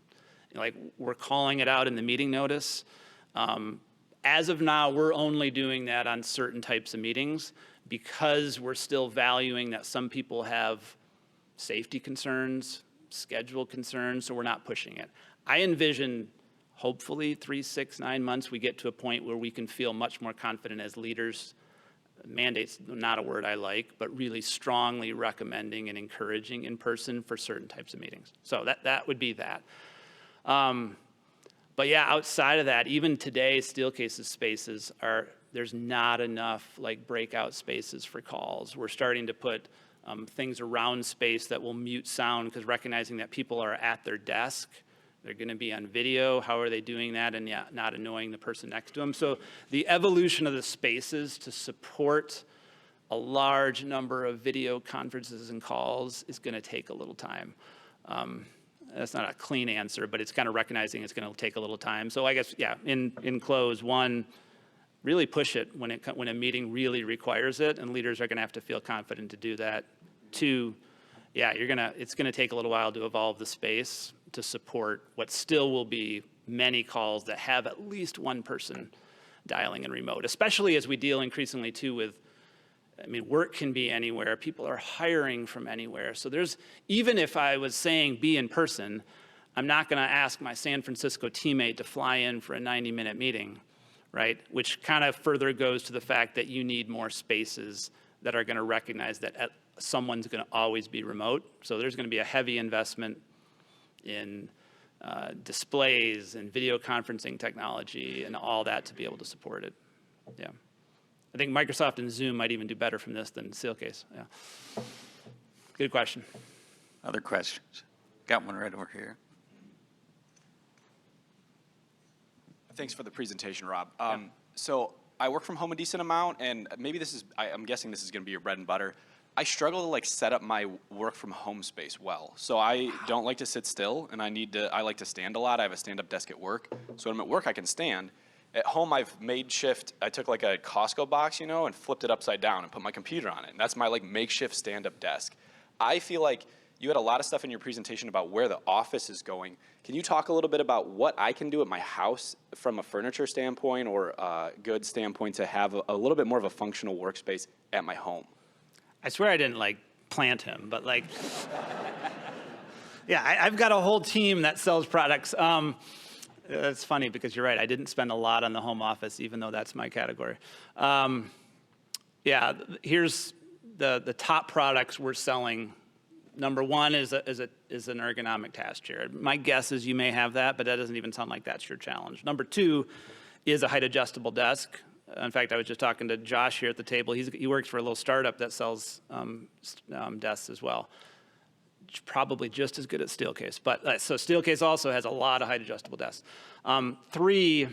Like, we're calling it out in the meeting notice. As of now, we're only doing that on certain types of meetings because we're still valuing that some people have safety concerns, schedule concerns, so we're not pushing it. I envision, hopefully, 3, 6, 9 months, we get to a point where we can feel much more confident as leaders. Mandate's not a word I like, but really strongly recommending and encouraging in person for certain types of meetings. So that would be that. But yeah, outside of that, even today, Steelcase's spaces there's not enough like breakout spaces for calls. We're starting to put things around space that will mute sound because recognizing that people are at their desk, they're going to be on video. How are they doing that? And yeah, not annoying the person next to them. So the evolution of the spaces to support a large number of video conferences and calls is going to take a little time. That's not a clean answer, but it's kind of recognizing it's going to take a little time. So I guess, yeah, in close, one, really push it when a meeting really requires it, and leaders are going to have to feel confident to do that. Two, yeah, it's going to take a little while to evolve the space to support what still will be many calls that have at least one person dialing in remote, especially as we deal increasingly too with, work can be anywhere. People are hiring from anywhere. So even if I was saying be in person, I'm not going to ask my San Francisco teammate to fly in for a 90-minute meeting, right? Which kind of further goes to the fact that you need more spaces that are going to recognize that someone's going to always be remote. So there's going to be a heavy investment in displays and video conferencing technology and all that to be able to support it. Yeah. I think Microsoft and Zoom might even do better from this than Steelcase. Yeah. Good question. Other questions? Got one right over here. Thanks for the presentation, Rob. So I work from home a decent amount, and maybe I'm guessing this is going to be your bread and butter. I struggle to set up my work from home space well. So I don't like to sit still, and I like to stand a lot. I have a stand-up desk at work. So when I'm at work, I can stand. At home, I took a Costco box, and flipped it upside down and put my computer on it. And that's my makeshift stand-up desk. I feel like you had a lot of stuff in your presentation about where the office is going. Can you talk a little bit about what I can do at my house from a furniture standpoint or a goods standpoint to have a little bit more of a functional workspace at my home? I swear I didn't plant him, but yeah, I've got a whole team that sells products. It's funny because you're right. I didn't spend a lot on the home office, even though that's my category. Yeah, here's the top products we're selling Number one is an ergonomic task chair. My guess is you may have that, but that doesn't even sound like that's your challenge. Number two is a height adjustable desk. In fact, I was just talking to Josh here at the table. He works for a little startup that sells desks as well. Probably just as good at Steelcase. But so Steelcase also has a lot of height adjustable desks. Three,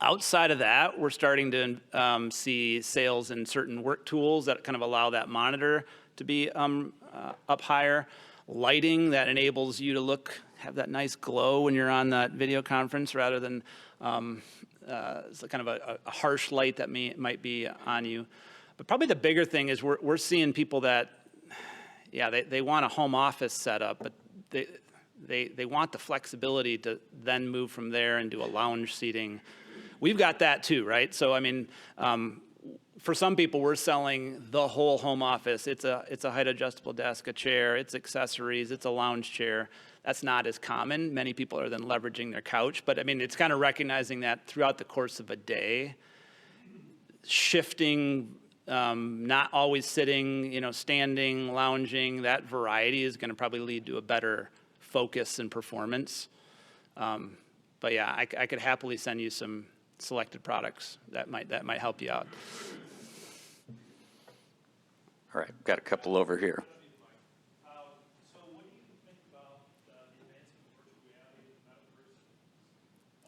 outside of that, we're starting to see sales in certain work tools that kind of allow that monitor to be up higher. Lighting that enables you to have that nice glow when you're on that video conference rather than it's kind of a harsh light that might be on you. But probably the bigger thing is we're seeing people that, they want a home office setup, but they want the flexibility to then move from there into a lounge seating. We've got that too, right? So I mean, for some people, we're selling the whole home office. It's a height adjustable desk, a chair, it's accessories, it's a lounge chair. That's not as common. Many people are then leveraging their couch, but I mean, it's kind of recognizing that throughout the course of a day, shifting, not always sitting, standing, lounging, that variety is going to probably lead to a better focus and performance. But yeah, I could happily send you some selected products that might help you out. All right, got a couple over here. So what do you think about the advancement of virtual reality and the metaverse?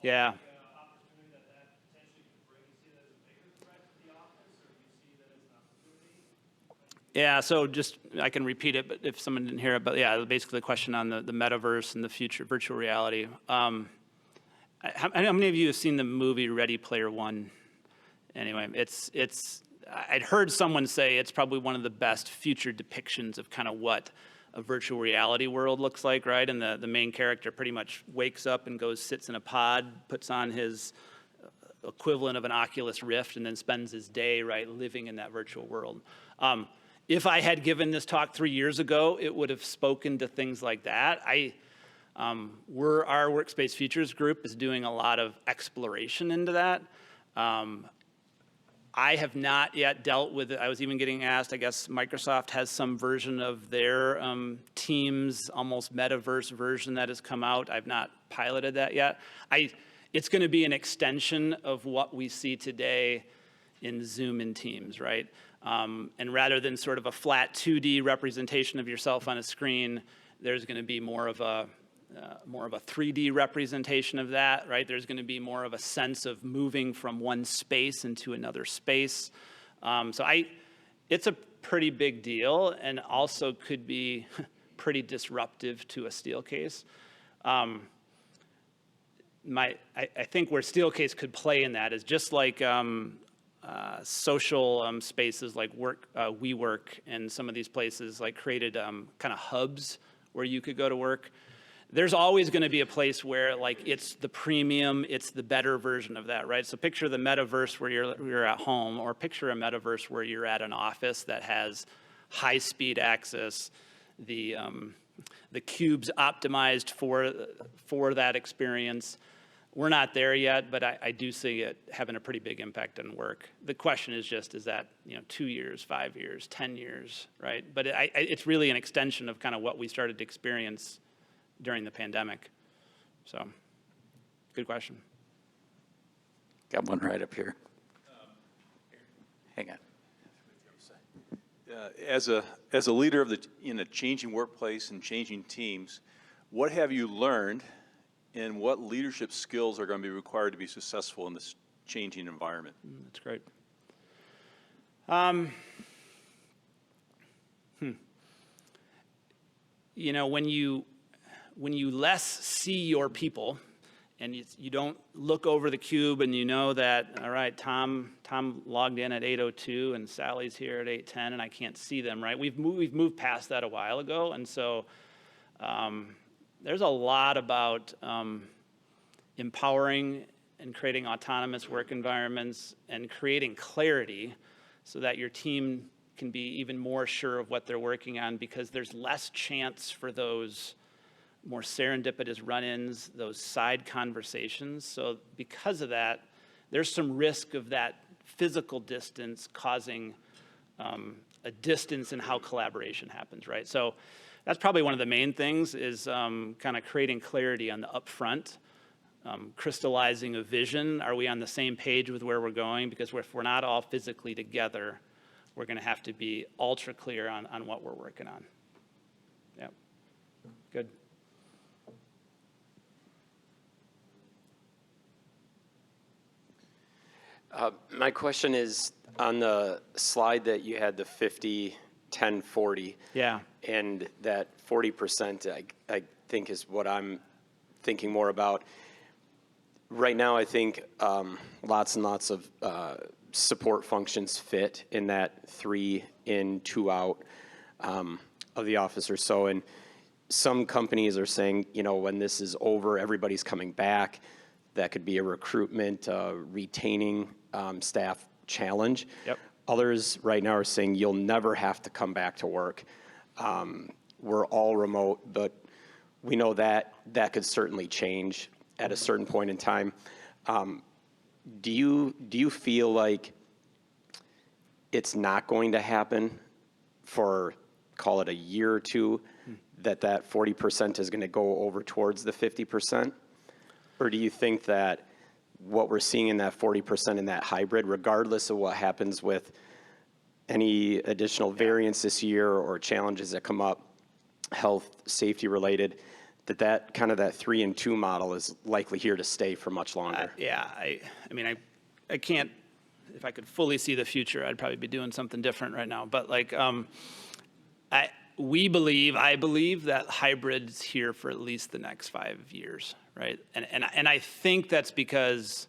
Yeah. Opportunity that potentially could bring, you see that as a bigger threat to the office, or do you see that as an opportunity? Yeah, so I can repeat it, but if someone didn't hear it, but yeah, basically the question on the metaverse and the future virtual reality. How many of you have seen the movie Ready Player One? Anyway, I'd heard someone say it's probably one of the best future depictions of kind of what a virtual reality world looks like, right? And the main character pretty much wakes up and sits in a pod, puts on his equivalent of an Oculus Rift, and then spends his day, right, living in that virtual world. If I had given this talk 3 years ago, it would have spoken to things like that. Our Workspace Futures group is doing a lot of exploration into that. I have not yet dealt with it. I was even getting asked, I guess Microsoft has some version of their Teams, almost metaverse version that has come out. I've not piloted that yet. It's going to be an extension of what we see today in Zoom and Teams, right? And rather than sort of a flat 2D representation of yourself on a screen, there's going to be more of a 3D representation of that, right? There's going to be more of a sense of moving from one space into another space. It's a pretty big deal, and also could be pretty disruptive to a Steelcase. I think where Steelcase could play in that is just like social spaces like WeWork and some of these places like created kind of hubs where you could go to work. There's always going to be a place where like it's the premium, it's the better version of that, right? So picture the metaverse where you're at home, or picture a metaverse where you're at an office that has high-speed access, the cubes optimized for that experience. We're not there yet, but I do see it having a pretty big impact on work. The question is just, is that 2 years, 5 years, 10 years, right? But it's really an extension of kind of what we started to experience during the pandemic. So, good question. Got one right up here. Hang on. As a leader in a changing workplace and changing teams, what have you learned, and what leadership skills are going to be required to be successful in this changing environment? That's great. When you less see your people, and you don't look over the cube and you know that, all right, Tom logged in at 8:02 and Sally's here at 8:10 and I can't see them, right? We've moved past that a while ago, and so there's a lot about empowering and creating autonomous work environments and creating clarity so that your team can be even more sure of what they're working on, because there's less chance for those more serendipitous run-ins, those side conversations. So because of that, there's some risk of that physical distance causing a distance in how collaboration happens, right? So that's probably one of the main things is kind of creating clarity on the upfront, crystallizing a vision. Are we on the same page with where we're going? Because if we're not all physically together, we're going to have to be ultra clear on what we're working on. Yep. Good. My question is on the slide that you had the 50, 10, 40. Yeah. And that 40%, I think is what I'm thinking more about. Right now, I think lots and lots of support functions fit in that 3 in, 2 out of the office or so. And some companies are saying, when this is over, everybody's coming back. That could be a recruitment, retaining staff challenge. Yep. Others right now are saying you'll never have to come back to work. We're all remote, but we know that could certainly change at a certain point in time. Do you feel like it's not going to happen for, call it a year or two, that 40% is going to go over towards the 50%? Or do you think that what we're seeing in that 40% in that hybrid, regardless of what happens with any additional variants this year or challenges that come up, health, safety related, that kind of that 3 and 2 model is likely here to stay for much longer? Yeah, I mean, I can't, if I could fully see the future, I'd probably be doing something different right now. But like, I believe that hybrid's here for at least the next 5 years, right? And I think that's because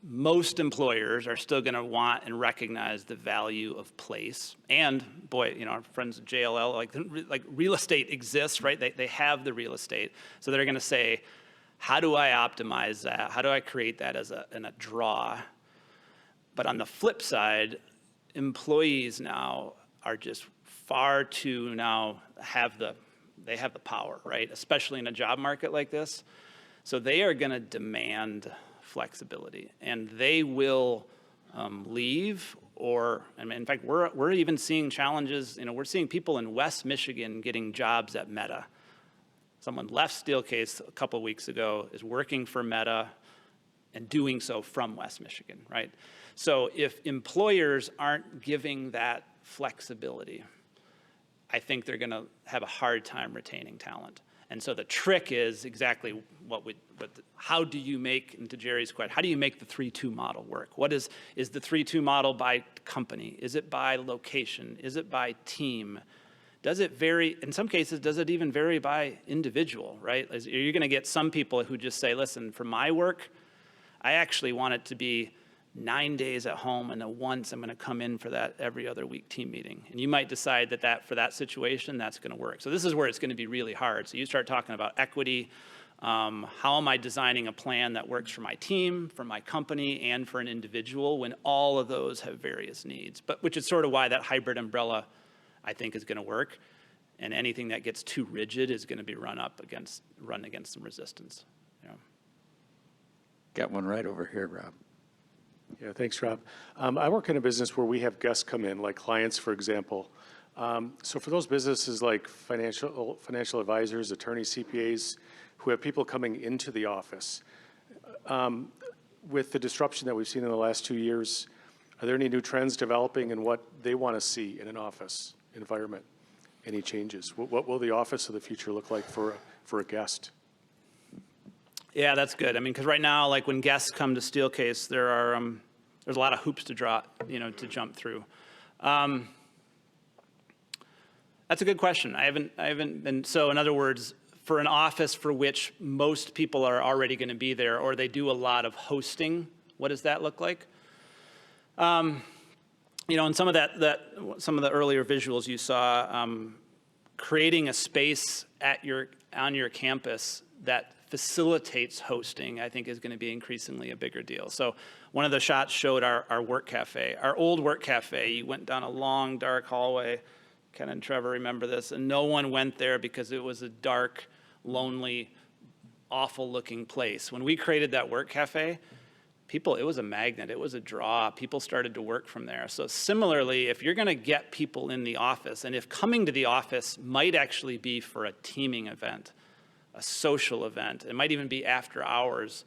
most employers are still going to want and recognize the value of place. And boy, our friends at JLL, like real estate exists, right? They have the real estate, so they're going to say, how do I optimize that? How do I create that in a draw? But on the flip side, employees now are just far too now they have the power, right? Especially in a job market like this. So they are going to demand flexibility, and they will leave, or in fact, we're even seeing challenges. We're seeing people in West Michigan getting jobs at Meta. Someone left Steelcase a couple weeks ago, is working for Meta, and doing so from West Michigan, right? So if employers aren't giving that flexibility, I think they're going to have a hard time retaining talent. And so the trick is exactly how do you make, and to Jerry's question, how do you make the 3-2 model work? Is the 3-2 model by company? Is it by location? Is it by team? Does it vary? In some cases, does it even vary by individual, right? You're going to get some people who just say, listen, for my work, I actually want it to be 9 days at home, and then once I'm going to come in for that every other week team meeting. And you might decide that for that situation, that's going to work. So this is where it's going to be really hard. So you start talking about equity. How am I designing a plan that works for my team, for my company, and for an individual when all of those have various needs? But which is sort of why that hybrid umbrella, I think, is going to work. And anything that gets too rigid is going to be run against some resistance. Got one right over here, Rob. Yeah, thanks, Rob. I work in a business where we have guests come in, like clients, for example. So for those businesses like financial advisors, attorneys, CPAs, who have people coming into the office, with the disruption that we've seen in the last 2 years, are there any new trends developing in what they want to see in an office environment? Any changes? What will the office of the future look like for a guest? Yeah, that's good. I mean, because right now, like when guests come to Steelcase, there's a lot of hoops to jump through. That's a good question. I haven't been. So in other words, for an office for which most people are already going to be there, or they do a lot of hosting, what does that look like? And some of some of the earlier visuals you saw, creating a space on your campus that facilitates hosting, I think, is going to be increasingly a bigger deal. So one of the shots showed our work cafe. Our old work cafe, you went down a long, dark hallway. Ken and Trevor remember this, and no one went there because it was a dark, lonely, awful-looking place. When we created that work cafe, it was a magnet, it was a draw. People started to work from there. So similarly, if you're going to get people in the office, and if coming to the office might actually be for a teaming event, a social event, it might even be after hours,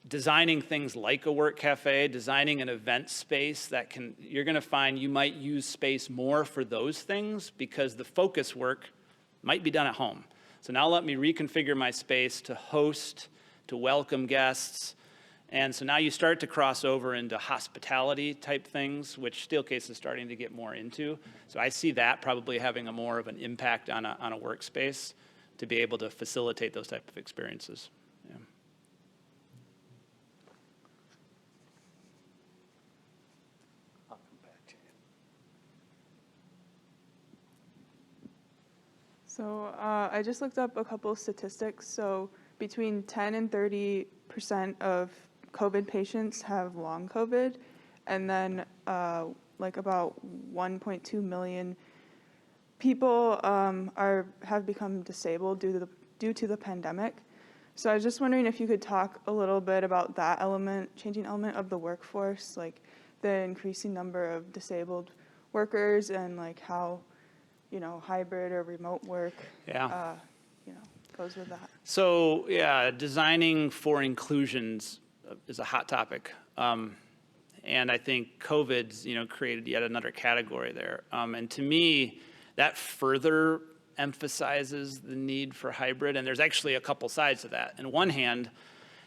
designing things like a work cafe, designing an event space you're going to find you might use space more for those things because the focus work might be done at home. So now let me reconfigure my space to host, to welcome guests. And so now you start to cross over into hospitality type things, which Steelcase is starting to get more into. So I see that probably having more of an impact on a workspace to be able to facilitate those type of experiences. Yeah. So I just looked up a couple of statistics. So between 10 and 30% of COVID patients have long COVID, and then like about 1.2 million people have become disabled due to the pandemic. So I was just wondering if you could talk a little bit about that changing element of the workforce, like the increasing number of disabled workers and like how, hybrid or remote work, goes with that. So yeah, designing for inclusions is a hot topic. And I think COVID's, created yet another category there. And to me, that further emphasizes the need for hybrid. And there's actually a couple sides to that. On one hand,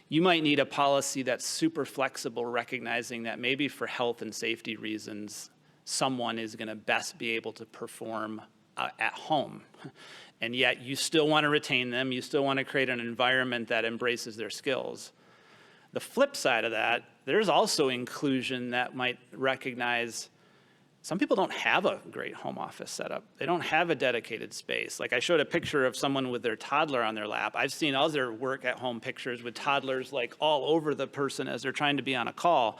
you might need a policy that's super flexible, recognizing that maybe for health and safety reasons, someone is going to best be able to perform at home. And yet you still want to retain them. You still want to create an environment that embraces their skills. The flip side of that, there's also inclusion that might recognize some people don't have a great home office setup. They don't have a dedicated space. Like I showed a picture of someone with their toddler on their lap. I've seen other work at home pictures with toddlers like all over the person as they're trying to be on a call.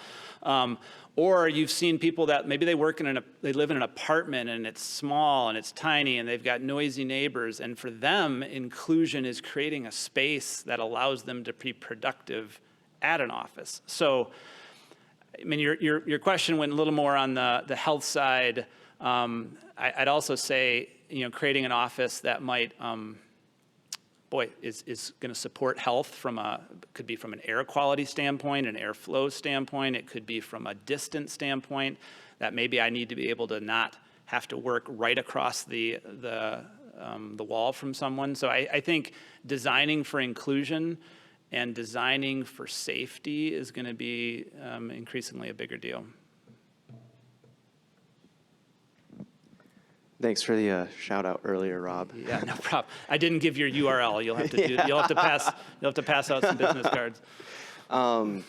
Or you've seen people that maybe they live in an apartment and it's small and it's tiny and they've got noisy neighbors. And for them, inclusion is creating a space that allows them to be productive at an office. So, I mean, your question went a little more on the health side. I'd also say, creating an office that might, is going to support health could be from an air quality standpoint, an airflow standpoint. It could be from a distance standpoint that maybe I need to be able to not have to work right across the wall from someone. So I think designing for inclusion and designing for safety is going to be increasingly a bigger deal. Thanks for the shout out earlier, Rob. Yeah, no problem. I didn't give your URL. You'll have to pass out some business cards.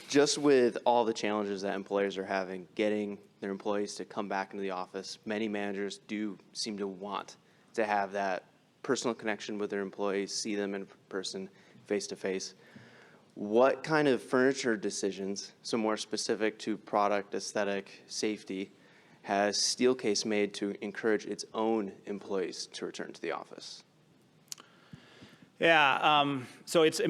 Just with all the challenges that employers are having, getting their employees to come back into the office, many managers do seem to want to have that personal connection with their employees, see them in person, face to face. What kind of furniture decisions, so more specific to product, aesthetic, safety, has Steelcase made to encourage its own employees to return to the office? Yeah, so it's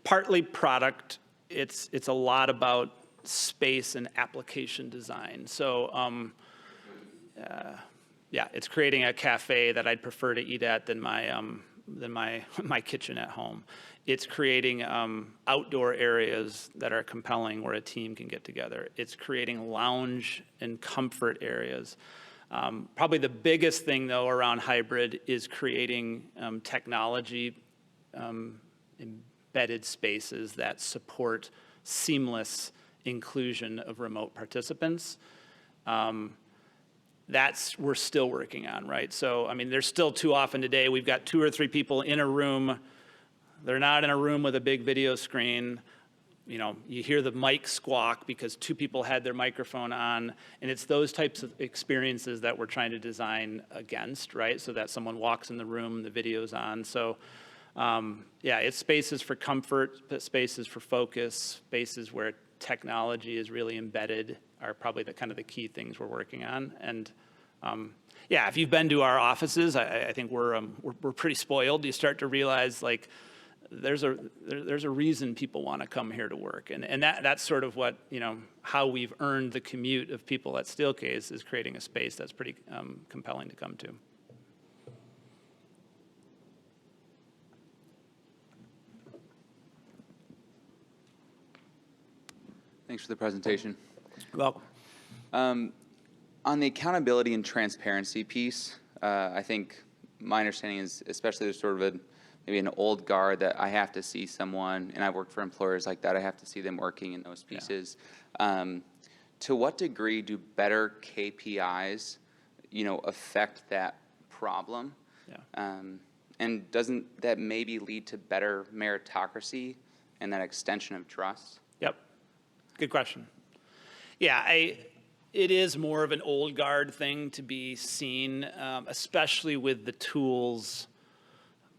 partly product. It's a lot about space and application design. So it's creating a cafe that I'd prefer to eat at than my kitchen at home. It's creating outdoor areas that are compelling where a team can get together. It's creating lounge and comfort areas. Probably the biggest thing, though, around hybrid is creating technology embedded spaces that support seamless inclusion of remote participants. That's we're still working on, right? So, there's still too often today, we've got 2 or 3 people in a room. They're not in a room with a big video screen. You hear the mic squawk because 2 people had their microphone on, and it's those types of experiences that we're trying to design against, right? So that someone walks in the room, the video's on. So, it's spaces for comfort, spaces for focus, spaces where technology is really embedded are probably the kind of the key things we're working on. And if you've been to our offices, I think we're pretty spoiled. You start to realize there's a reason people want to come here to work, and that's sort of what, how we've earned the commute of people at Steelcase, is creating a space that's pretty compelling to come to. Thanks for the presentation. Well, On the accountability and transparency piece, I think my understanding is, especially there's sort of maybe an old guard that I have to see someone, and I've worked for employers like that, I have to see them working in those pieces. To what degree do better KPIs, affect that problem? Yeah. And doesn't that maybe lead to better meritocracy and that extension of trust? Yep. Good question. Yeah, it is more of an old guard thing to be seen, especially with the tools.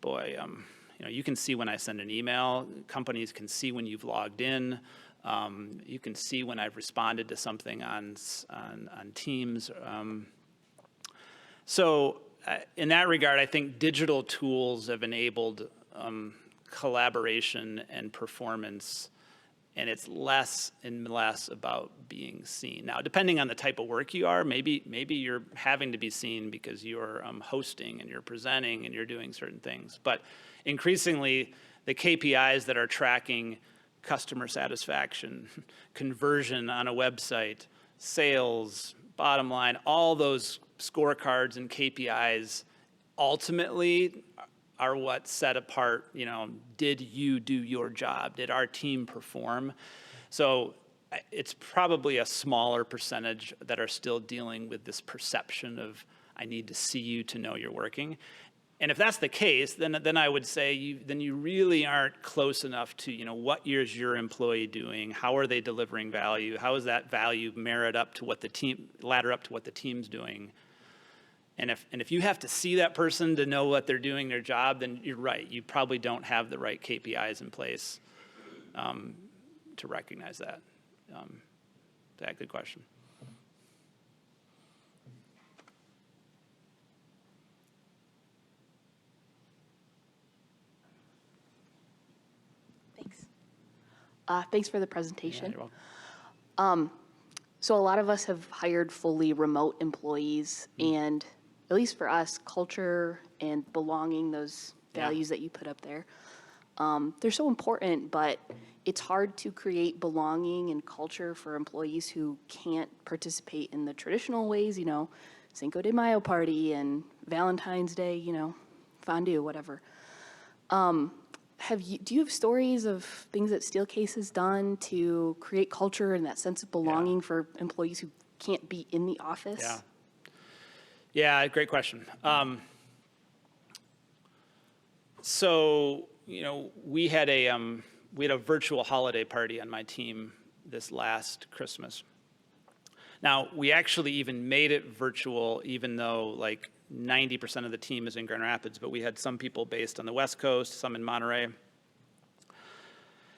Boy, you can see when I send an email. Companies can see when you've logged in. You can see when I've responded to something on Teams. So in that regard, I think digital tools have enabled collaboration and performance, and it's less and less about being seen. Now, depending on the type of work you are, maybe you're having to be seen because you're hosting and you're presenting and you're doing certain things. But increasingly, the KPIs that are tracking customer satisfaction, conversion on a website, sales, bottom line, all those scorecards and KPIs ultimately are what set apart, did you do your job? Did our team perform? So it's probably a smaller percentage that are still dealing with this perception of, I need to see you to know you're working. And if that's the case, then I would say you really aren't close enough to, what is your employee doing? How are they delivering value? How is that value ladder up to what the team's doing? And if you have to see that person to know what they're doing their job, then you're right. You probably don't have the right KPIs in place to recognize that. Good question. Thanks. Thanks for the presentation. Yeah, you're welcome. So a lot of us have hired fully remote employees, and at least for us, culture and belonging, those values that you put up there, they're so important, but it's hard to create belonging and culture for employees who can't participate in the traditional ways, Cinco de Mayo party and Valentine's Day, fondue, whatever. Do you have stories of things that Steelcase has done to create culture and that sense of belonging for employees who can't be in the office? Yeah, great question. So, we had a virtual holiday party on my team this last Christmas. Now, we actually even made it virtual, even though 90% of the team is in Grand Rapids, but we had some people based on the West Coast, some in Monterey.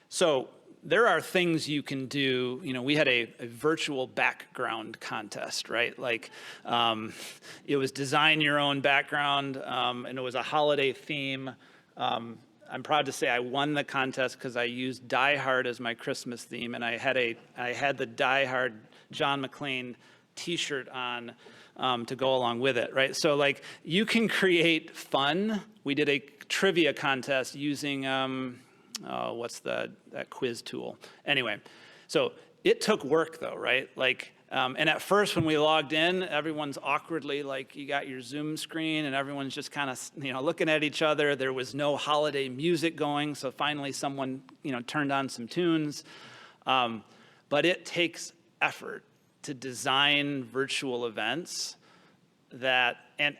So there are things you can do. We had a virtual background contest, right? It was design your own background, and it was a holiday theme. I'm proud to say I won the contest because I used Die Hard as my Christmas theme, and I had the Die Hard John McClane T-shirt on to go along with it, right? So you can create fun. We did a trivia contest using what's that quiz tool? Anyway, so it took work though, right? And at first when we logged in, everyone's awkwardly you got your Zoom screen and everyone's just kind of looking at each other. There was no holiday music going, so finally someone turned on some tunes. But it takes effort to design virtual events that and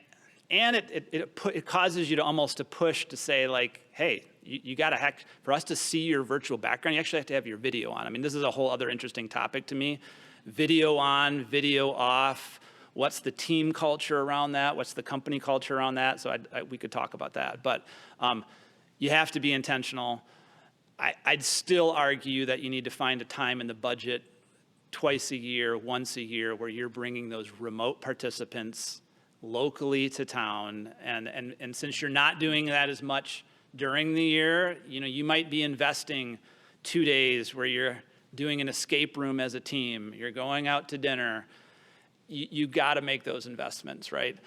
it causes you to almost to push to say hey, you got to for us to see your virtual background, you actually have to have your video on. I mean, this is a whole other interesting topic to me. Video on, video off. What's the team culture around that? What's the company culture around that? So we could talk about that. But you have to be intentional. I'd still argue that you need to find a time in the budget twice a year, once a year, where you're bringing those remote participants locally to town. And since you're not doing that as much during the year, you might be investing 2 days where you're doing an escape room as a team, you're going out to dinner. You got to make those investments, right?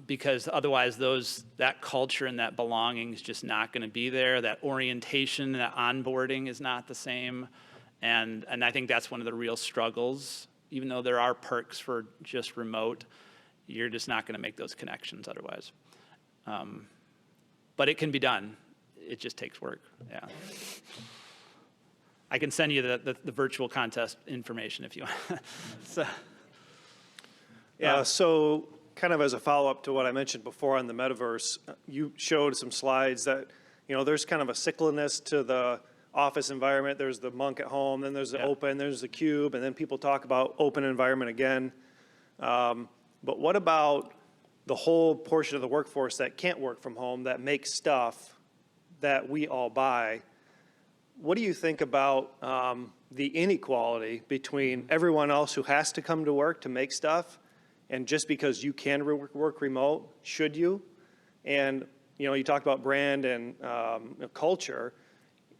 Because otherwise that culture and that belonging is just not going to be there. That orientation, that onboarding is not the same. And I think that's one of the real struggles. Even though there are perks for just remote, you're just not going to make those connections otherwise. But it can be done. It just takes work, yeah. I can send you the virtual contest information if you want. So kind of as a follow-up to what I mentioned before on the metaverse, you showed some slides that, there's kind of a cyclicalness to the office environment. There's the monk at home, then there's the open, there's the cube, and then people talk about open environment again. But what about the whole portion of the workforce that can't work from home, that makes stuff that we all buy? What do you think about the inequality between everyone else who has to come to work to make stuff, and just because you can work remote, should you? And, you talked about brand and culture.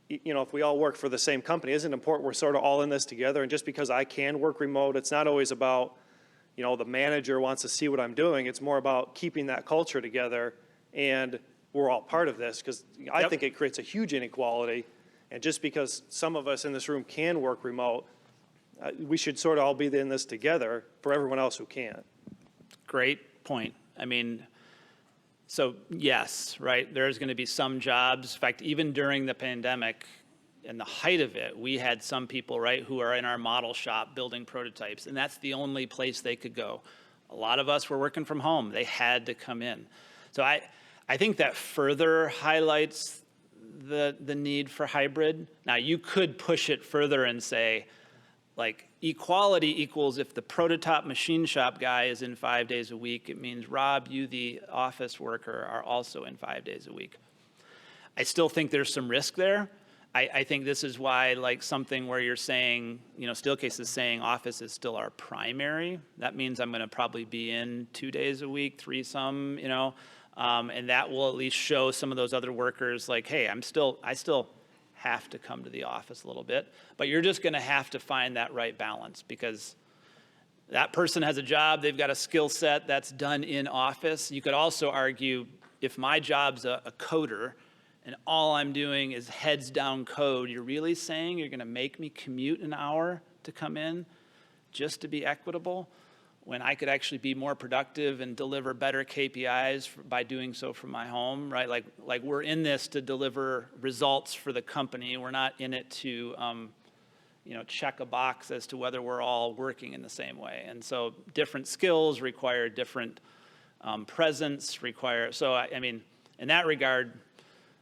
If we all work for the same company, isn't it important we're sort of all in this together? And just because I can work remote, it's not always about, the manager wants to see what I'm doing. It's more about keeping that culture together, and we're all part of this, because I think it creates a huge inequality. And just because some of us in this room can work remote, we should sort of all be in this together for everyone else who can't. Great point. I mean, so yes, right, there's going to be some jobs. In fact, even during the pandemic, in the height of it, we had some people, right, who are in our model shop building prototypes, and that's the only place they could go. A lot of us were working from home. They had to come in. So I think that further highlights the need for hybrid. Now, you could push it further and say, like, equality equals if the prototype machine shop guy is in 5 days a week, it means Rob, you, the office worker, are also in 5 days a week. I still think there's some risk there. I think this is why, like, something where you're saying, Steelcase is saying office is still our primary. That means I'm going to probably be in 2 days a week, 3 some, and that will at least show some of those other workers, like, hey, I still have to come to the office a little bit, but you're just going to have to find that right balance, because that person has a job, they've got a skill set that's done in office. You could also argue, if my job's a coder and all I'm doing is heads down code, you're really saying you're going to make me commute an hour to come in just to be equitable, when I could actually be more productive and deliver better KPIs by doing so from my home, right? Like we're in this to deliver results for the company. We're not in it to, check a box as to whether we're all working in the same way. And so different skills require different presence, so I mean, in that regard,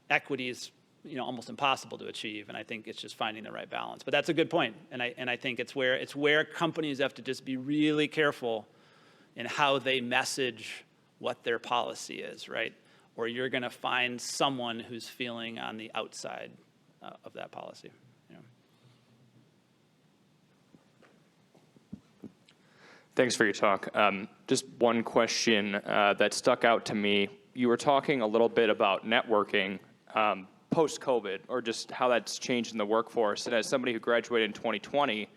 equity is, almost impossible to achieve, and I think it's just finding the right balance. But that's a good point, and I think it's where companies have to just be really careful in how they message what their policy is, right? Or you're going to find someone who's feeling on the outside of that policy. Thanks for your talk. Just one question that stuck out to me. You were talking a little bit about networking post-COVID, or just how that's changed in the workforce. And as somebody who graduated in 2020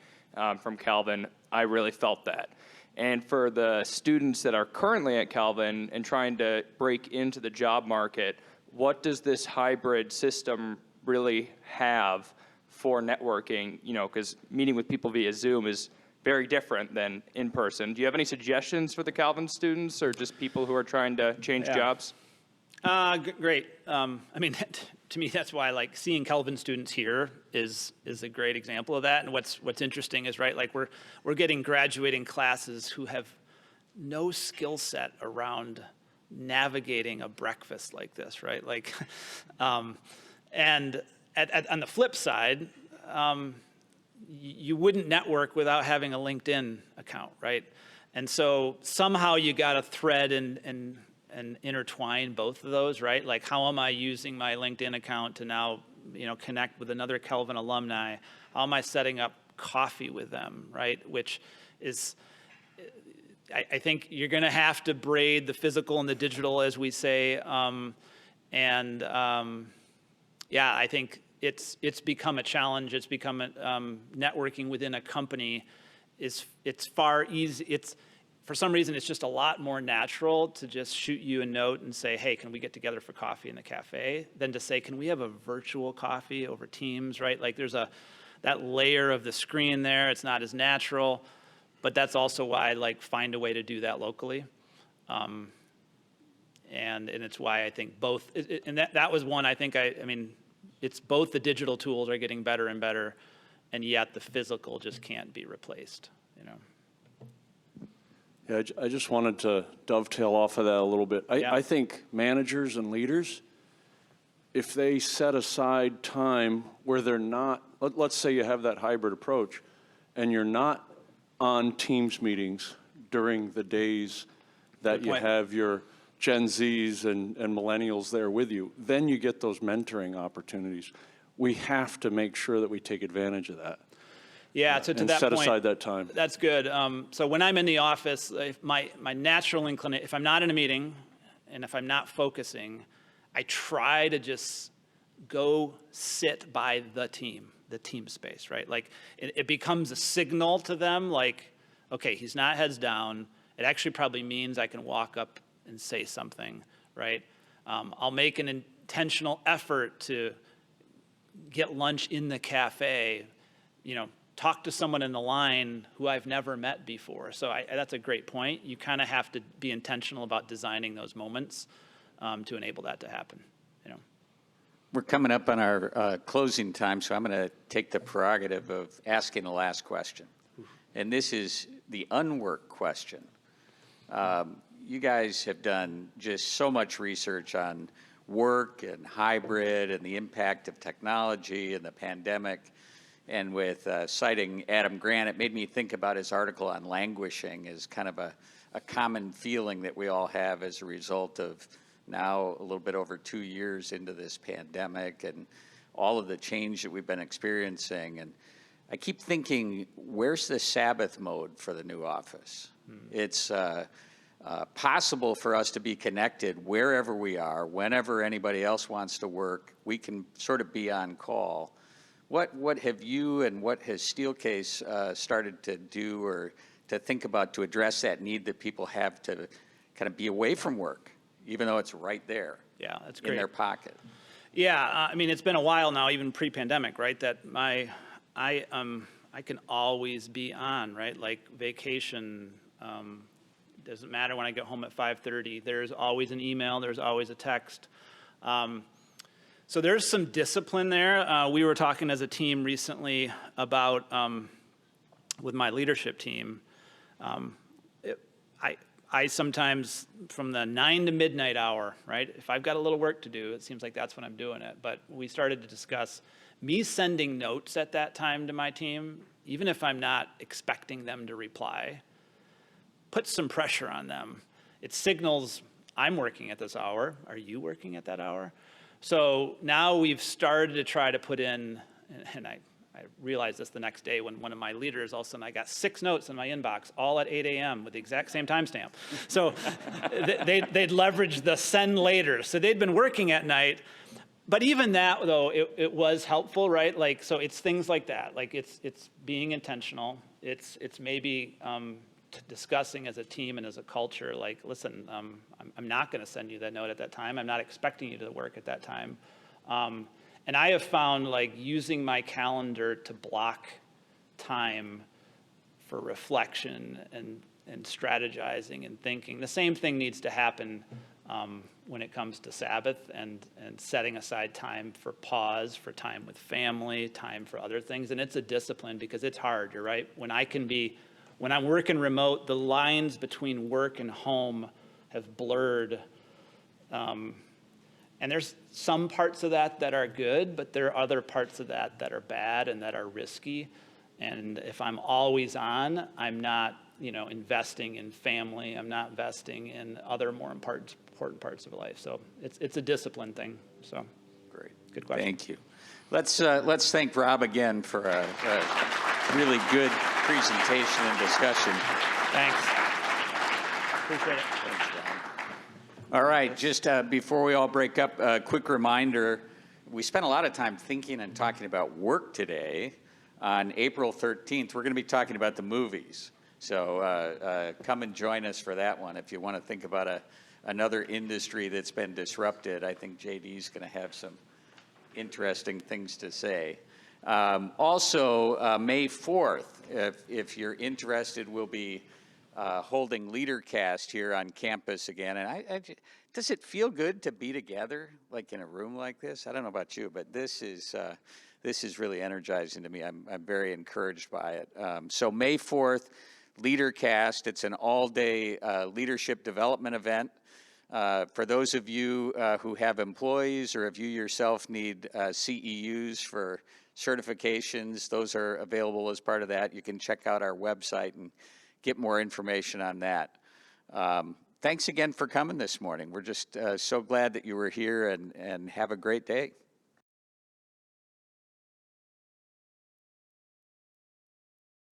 from Calvin, I really felt that. And for the students that are currently at Calvin and trying to break into the job market, what does this hybrid system really have for networking? Because meeting with people via Zoom is very different than in person. Do you have any suggestions for the Calvin students, or just people who are trying to change jobs? Great. I mean, to me, that's why, like, seeing Calvin students here is a great example of that. And what's interesting is, right, like, we're getting graduating classes who have no skill set around navigating a breakfast like this, right? Like, and on the flip side, you wouldn't network without having a LinkedIn account, right? And so somehow you got to thread and intertwine both of those, right? Like, how am I using my LinkedIn account to now, connect with another Calvin alumni? How am I setting up coffee with them, right? Which is, I think you're going to have to braid the physical and the digital, as we say, And yeah, I think it's become a challenge. It's become networking within a company it's far easy. For some reason, it's just a lot more natural to just shoot you a note and say, hey, can we get together for coffee in the cafe, than to say, can we have a virtual coffee over Teams, right? Like there's that layer of the screen there. It's not as natural, but that's also why I like find a way to do that locally. And it's why I think both, and that was one I think I mean, it's both the digital tools are getting better and better, and yet the physical just can't be replaced, you know? Yeah, I just wanted to dovetail off of that a little bit. I think managers and leaders, if they set aside time where they're not, let's say you have that hybrid approach, and you're not on Teams meetings during the days that you have your Gen Zs and millennials there with you, then you get those mentoring opportunities. We have to make sure that we take advantage of that. Yeah, to that set point, aside that time. That's good. So when I'm in the office, if my natural inclination, if I'm not in a meeting and if I'm not focusing, I try to just go sit by the team space, right? Like it becomes a signal to them like, okay, he's not heads down. It actually probably means I can walk up and say something, right? I'll make an intentional effort to get lunch in the cafe, talk to someone in the line who I've never met before. So that's a great point. You kind of have to be intentional about designing those moments to enable that to happen. We're coming up on our closing time, so I'm going to take the prerogative of asking the last question. And this is the unwork question. You guys have done just so much research on work and hybrid and the impact of technology and the pandemic. And with citing Adam Grant, it made me think about his article on languishing as kind of a common feeling that we all have as a result of now a little bit over 2 years into this pandemic and all of the change that we've been experiencing. And I keep thinking, where's the Sabbath mode for the new office? It's possible for us to be connected wherever we are, whenever anybody else wants to work. We can sort of be on call. What have you and what has Steelcase started to do or to think about to address that need that people have to kind of be away from work, even though it's right there? Yeah, that's great. In their pocket. Yeah, I mean, it's been a while now, even pre-pandemic, right? That I can always be on, right? Like vacation, doesn't matter when I get home at 5:30. There's always an email. There's always a text. So there's some discipline there. We were talking as a team recently about, with my leadership team, I sometimes, from the 9 to midnight hour, right? If I've got a little work to do, it seems like that's when I'm doing it. But we started to discuss me sending notes at that time to my team, even if I'm not expecting them to reply, puts some pressure on them. It signals, I'm working at this hour. Are you working at that hour? So now we've started to try to put in, and I realized this the next day when one of my leaders, all of a sudden I got 6 notes in my inbox, all at 8 a.m. with the exact same timestamp. So they'd leverage the send later. So they'd been working at night. But even that, though, it was helpful, right? Like, so it's things like that. Like it's being intentional. It's maybe discussing as a team and as a culture, like, listen, I'm not going to send you that note at that time. I'm not expecting you to work at that time. And I have found, like, using my calendar to block time for reflection and strategizing and thinking. The same thing needs to happen when it comes to Sabbath and setting aside time for pause, for time with family, time for other things. And it's a discipline because it's hard, you're right. When I'm working remote, the lines between work and home have blurred. And there's some parts of that are good, but there are other parts of that are bad and that are risky. And if I'm always on, I'm not, investing in family. I'm not investing in other more important parts of life. So it's a discipline thing. So Great. Good question. Thank you. Let's thank Rob again for a really good presentation and discussion. Thanks. Appreciate it. Thanks, Rob. All right, just before we all break up, a quick reminder, we spent a lot of time thinking and talking about work today. On April 13th, we're going to be talking about the movies. So come and join us for that one. If you want to think about another industry that's been disrupted, I think JD's going to have some interesting things to say. Also, May 4th, if you're interested, we'll be holding LeaderCast here on campus again. And does it feel good to be together, like in a room like this? I don't know about you, but this is really energizing to me. I'm very encouraged by it. So May 4th, LeaderCast. It's an all-day leadership development event. For those of you who have employees, or if you yourself need CEUs for certifications, those are available as part of that. You can check out our website and get more information on that. Thanks again for coming this morning. We're just so glad that you were here, and have a great day.